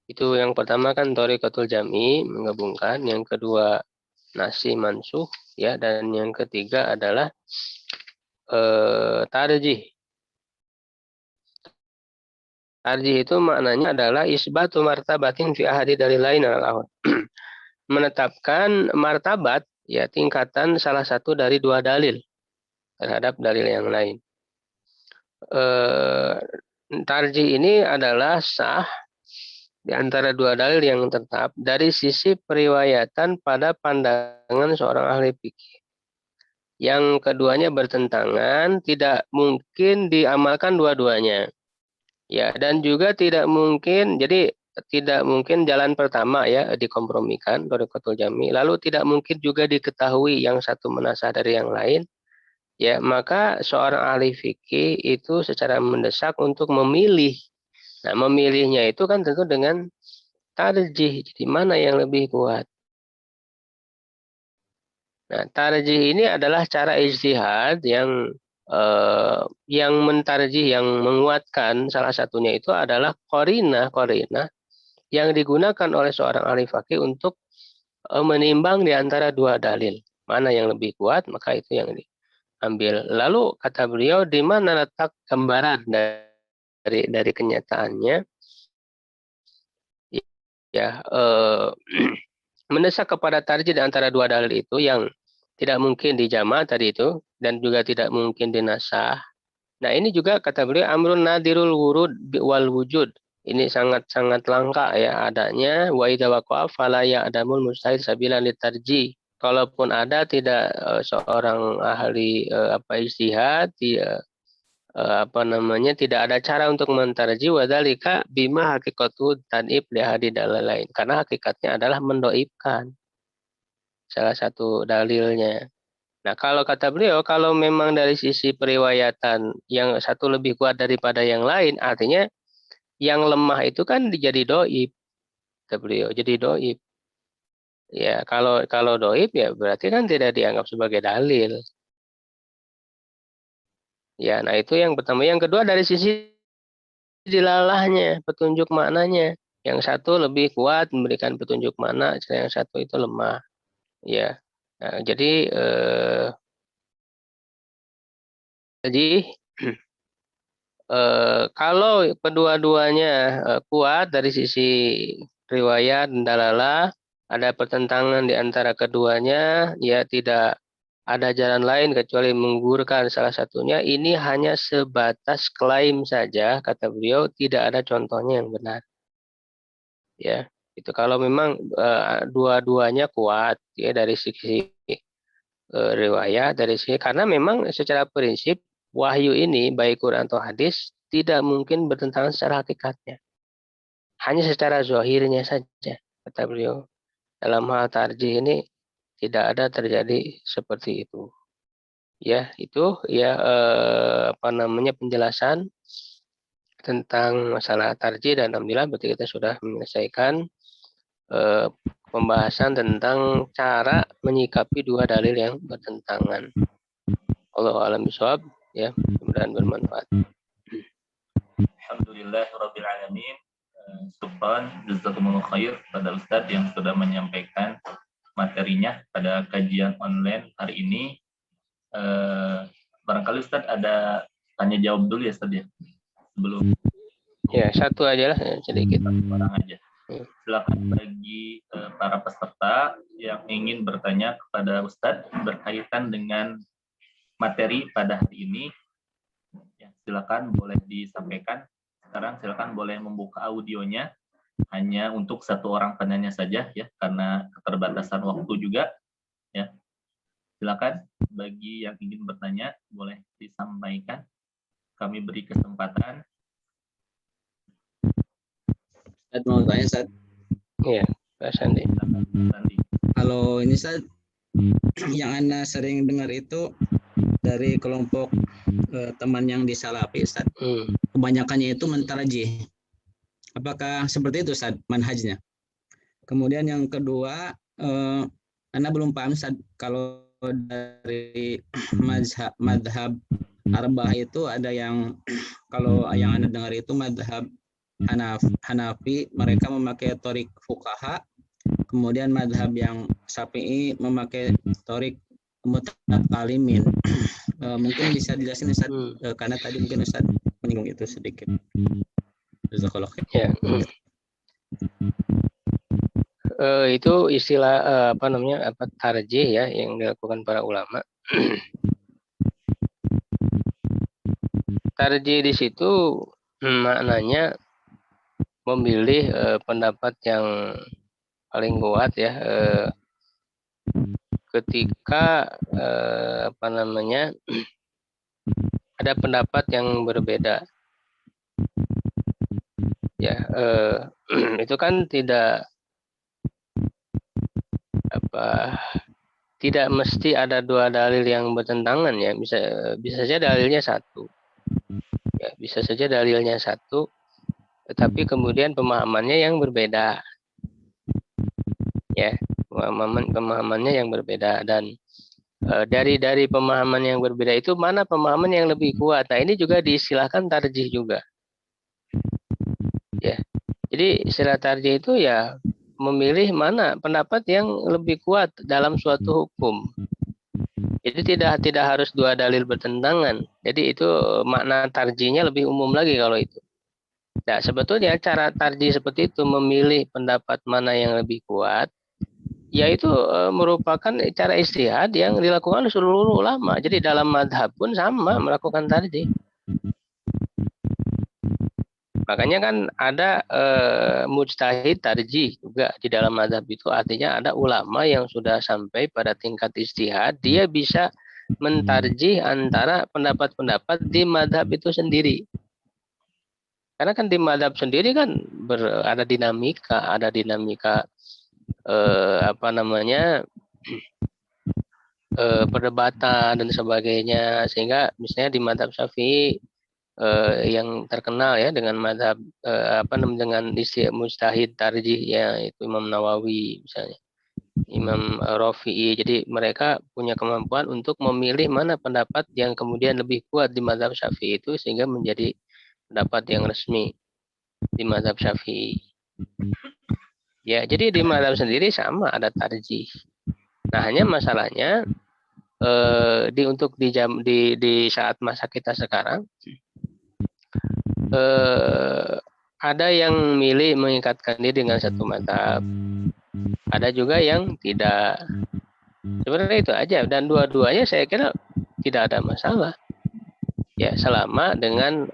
S2: itu yang pertama kan thoriqatul jam'i, menggabungkan, yang kedua nasih mansuh, ya, dan yang ketiga adalah tarjih. Tarjih itu maknanya adalah isbatu martabatin fi ahadi dari lain al-awal. Menetapkan martabat, ya, tingkatan salah satu dari dua dalil terhadap dalil yang lain. Tarjih ini adalah sah di antara dua dalil yang tetap dari sisi periwayatan pada pandangan seorang ahli fikih. Yang keduanya bertentangan, tidak mungkin diamalkan dua-duanya. Ya, dan juga tidak mungkin, jadi tidak mungkin jalan pertama ya dikompromikan thoriqatul jami, lalu tidak mungkin juga diketahui yang satu menasah dari yang lain. Ya, maka seorang ahli fikih itu secara mendesak untuk memilih. Nah, memilihnya itu kan tentu dengan tarjih, jadi mana yang lebih kuat. Nah, tarjih ini adalah cara ijtihad yang mentarjih, yang menguatkan salah satunya itu adalah qarinah yang digunakan oleh seorang ahli fikih untuk menimbang di antara dua dalil. Mana yang lebih kuat, maka itu yang diambil. Lalu kata beliau, di mana letak gambaran dari kenyataannya? Ya, mendesak kepada tarjih di antara dua dalil itu yang tidak mungkin dijama tadi itu dan juga tidak mungkin dinasah. Nah, ini juga kata beliau amrun nadirul wurud wal wujud. Ini sangat-sangat langka ya adanya, wa idza waqa'a fala ya'damul mustahid sabilan litarjih. Kalaupun ada, tidak seorang ahli ijtihad tidak ada cara untuk mentarji wadalika bima hakikatu tanib lihadi dalil lain, karena hakikatnya adalah mendoibkan salah satu dalilnya. Nah, kalau kata beliau, kalau memang dari sisi periwayatan yang satu lebih kuat daripada yang lain, artinya yang lemah itu kan jadi doib, kata beliau, jadi doib. Ya, kalau doib ya berarti kan tidak dianggap sebagai dalil. Ya, nah itu yang pertama. Yang kedua dari sisi dilalahnya, petunjuk maknanya. Yang satu lebih kuat memberikan petunjuk makna, yang satu itu lemah. Ya, nah, jadi kalau kedua-duanya kuat dari sisi riwayat dan dalalah, ada pertentangan di antara keduanya, ya tidak ada jalan lain kecuali menggugurkan salah satunya. Ini hanya sebatas klaim saja, kata beliau, tidak ada contohnya yang benar. Ya, itu kalau memang dua-duanya kuat ya dari sisi riwayat, dari sisi, karena memang secara prinsip wahyu ini baik Quran atau hadis tidak mungkin bertentangan secara hakikatnya, hanya secara zahirnya saja, kata beliau. Dalam hal tarjih ini tidak ada terjadi seperti itu. Ya, itu ya penjelasan tentang masalah tarjih, dan alhamdulillah berarti kita sudah menyelesaikan pembahasan tentang cara menyikapi dua dalil yang bertentangan. Allahu a'lam bishawab, ya, mudah-mudahan bermanfaat.
S1: Alhamdulillahirabbil alamin. Syukran jazakumullah khair pada Ustadz yang sudah menyampaikan materinya pada kajian online hari ini. Barangkali Ustadz ada tanya jawab dulu ya Ustadz ya, sebelum
S2: ya satu aja lah, sedikit
S1: orang aja. Silakan bagi para peserta yang ingin bertanya kepada Ustadz berkaitan dengan materi pada hari ini, ya, silakan boleh disampaikan. Sekarang silakan boleh membuka audionya, hanya untuk satu orang penanya saja ya, karena keterbatasan waktu juga ya. Silakan bagi yang ingin bertanya boleh disampaikan. Kami beri kesempatan.
S4: Ustaz mau tanya, Ustaz.
S2: ya, Pak Sandi.
S4: Kalau ini, Ustaz, yang Anda sering dengar itu dari kelompok teman yang di Salafi, Ustaz. Kebanyakannya itu mentarjih. Apakah seperti itu, Ustaz, manhajnya? Kemudian yang kedua, Anda belum paham, Ustaz, kalau dari madhab arba'ah itu ada yang, kalau yang Anda dengar itu madhab Hanafi, mereka memakai torik fuqaha, kemudian madhab yang Syafi'i memakai torik mutakalimin. Mungkin bisa dijelasin, Ustaz, karena tadi mungkin Ustaz menyinggung itu sedikit.
S2: Ya. Itu istilah tarjih ya yang dilakukan para ulama. Tarjih di situ maknanya memilih pendapat yang paling kuat ya, ketika ada pendapat yang berbeda. Ya, itu kan tidak mesti ada dua dalil yang bertentangan ya, bisa saja dalilnya satu. Ya, bisa saja dalilnya satu, tetapi kemudian pemahamannya yang berbeda. Ya, pemahamannya yang berbeda, dan dari pemahaman yang berbeda itu mana pemahaman yang lebih kuat. Nah, ini juga diistilahkan tarjih juga. Ya. Jadi istilah tarjih itu ya memilih mana pendapat yang lebih kuat dalam suatu hukum. Jadi tidak harus dua dalil bertentangan. Jadi itu makna tarjihnya lebih umum lagi kalau itu. Nah, sebetulnya cara tarjih seperti itu, memilih pendapat mana yang lebih kuat, yaitu merupakan cara ijtihad yang dilakukan oleh seluruh ulama. Jadi dalam madhab pun sama melakukan tarjih. Makanya kan ada mujtahid tarjih juga di dalam mazhab itu, artinya ada ulama yang sudah sampai pada tingkat ijtihad, dia bisa mentarjih antara pendapat-pendapat di madhab itu sendiri. Karena kan di madhab sendiri kan ada dinamika perdebatan dan sebagainya, sehingga misalnya di madhab Syafi'i yang terkenal ya dengan madhab dengan istilah mujtahid tarjih ya, itu Imam Nawawi misalnya, Imam Rafi'i. Jadi mereka punya kemampuan untuk memilih mana pendapat yang kemudian lebih kuat di madhab Syafi'i itu sehingga menjadi pendapat yang resmi di madhab Syafi'i. Ya, jadi di madhab sendiri sama ada tarjih. Nah, hanya masalahnya di saat masa kita sekarang ada yang milih mengikatkan diri dengan satu madhab, ada juga yang tidak. Sebenarnya itu aja, dan dua-duanya saya kira tidak ada masalah ya, selama dengan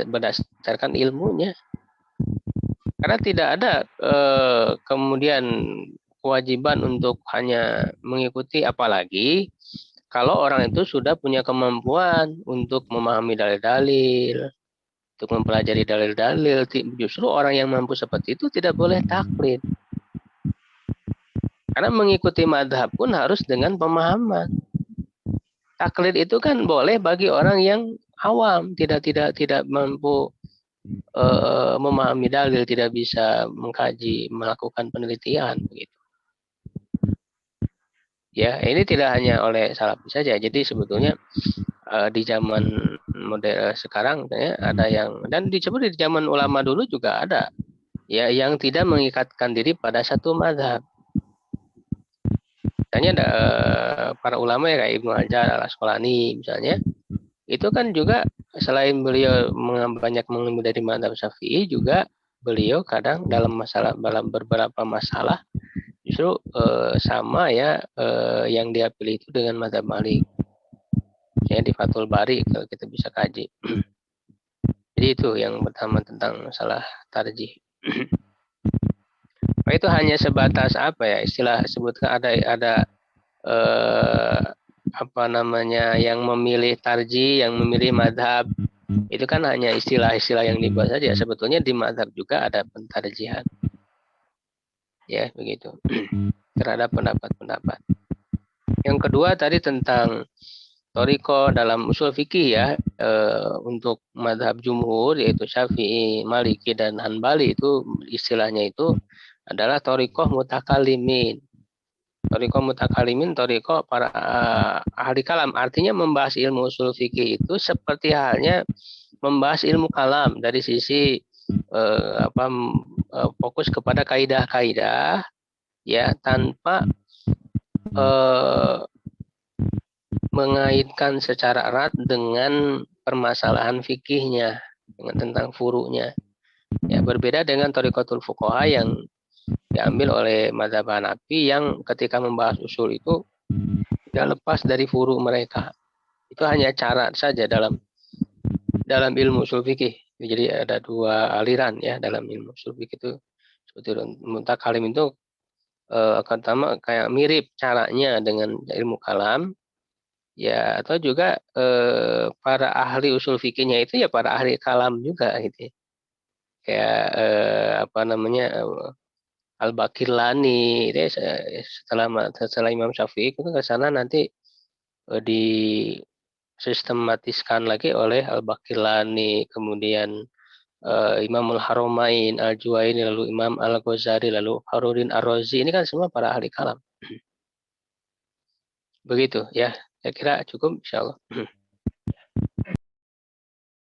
S2: berdasarkan ilmunya. Karena tidak ada kemudian kewajiban untuk hanya mengikuti, apalagi kalau orang itu sudah punya kemampuan untuk memahami dalil-dalil, untuk mempelajari dalil-dalil. Justru orang yang mampu seperti itu tidak boleh taklid. Karena mengikuti madhab pun harus dengan pemahaman. Taklid itu kan boleh bagi orang yang awam, tidak mampu memahami dalil, tidak bisa mengkaji, melakukan penelitian begitu. Ya, ini tidak hanya oleh Salafi saja. Jadi sebetulnya di zaman modern sekarang ya, ada yang, dan disebut di zaman ulama dulu juga ada ya yang tidak mengikatkan diri pada satu mazhab. Misalnya ada para ulama ya kayak Ibnu Hajar Al-Asqalani misalnya, itu kan juga selain beliau banyak mengambil dari mazhab Syafi'i, juga beliau kadang dalam beberapa masalah justru sama ya yang dia pilih itu dengan mazhab Malik. Misalnya di Fathul Bari kalau kita bisa kaji. Jadi itu yang pertama tentang masalah tarjih. Itu hanya sebatas apa ya istilah sebutkan, ada yang memilih tarjih, yang memilih madhab, itu kan hanya istilah-istilah yang dibahas saja. Sebetulnya di madhab juga ada pentarjihan ya, begitu terhadap pendapat-pendapat. Yang kedua tadi tentang thoriqah dalam usul fikih ya, untuk madhab jumhur yaitu Syafi'i, Maliki dan Hanbali, itu istilahnya itu adalah thoriqah mutakalimin. Thoriqah mutakalimin, thoriqah para ahli kalam. Artinya membahas ilmu usul fikih itu seperti halnya membahas ilmu kalam dari sisi fokus kepada kaidah-kaidah ya, tanpa mengaitkan secara erat dengan permasalahan fikihnya, dengan tentang furu'nya. Ya, berbeda dengan thariqatul fuqaha yang diambil oleh mazhab Hanafi, yang ketika membahas usul itu tidak lepas dari furu' mereka. Itu hanya cara saja dalam ilmu usul fikih. Jadi ada dua aliran ya dalam ilmu usul fikih itu. Seperti mutakalim itu pertama kayak mirip caranya dengan ilmu kalam ya, atau juga para ahli usul fikihnya itu ya para ahli kalam juga gitu. Kayak Al-Baqillani itu setelah Imam Syafi'i itu ke sana nanti disistematiskan lagi oleh Al-Baqillani, kemudian Imamul Haramain Al-Juwaini, lalu Imam Al-Ghazali, lalu Fakhruddin Ar-Razi. Ini kan semua para ahli kalam. Begitu ya, saya kira cukup insyaallah.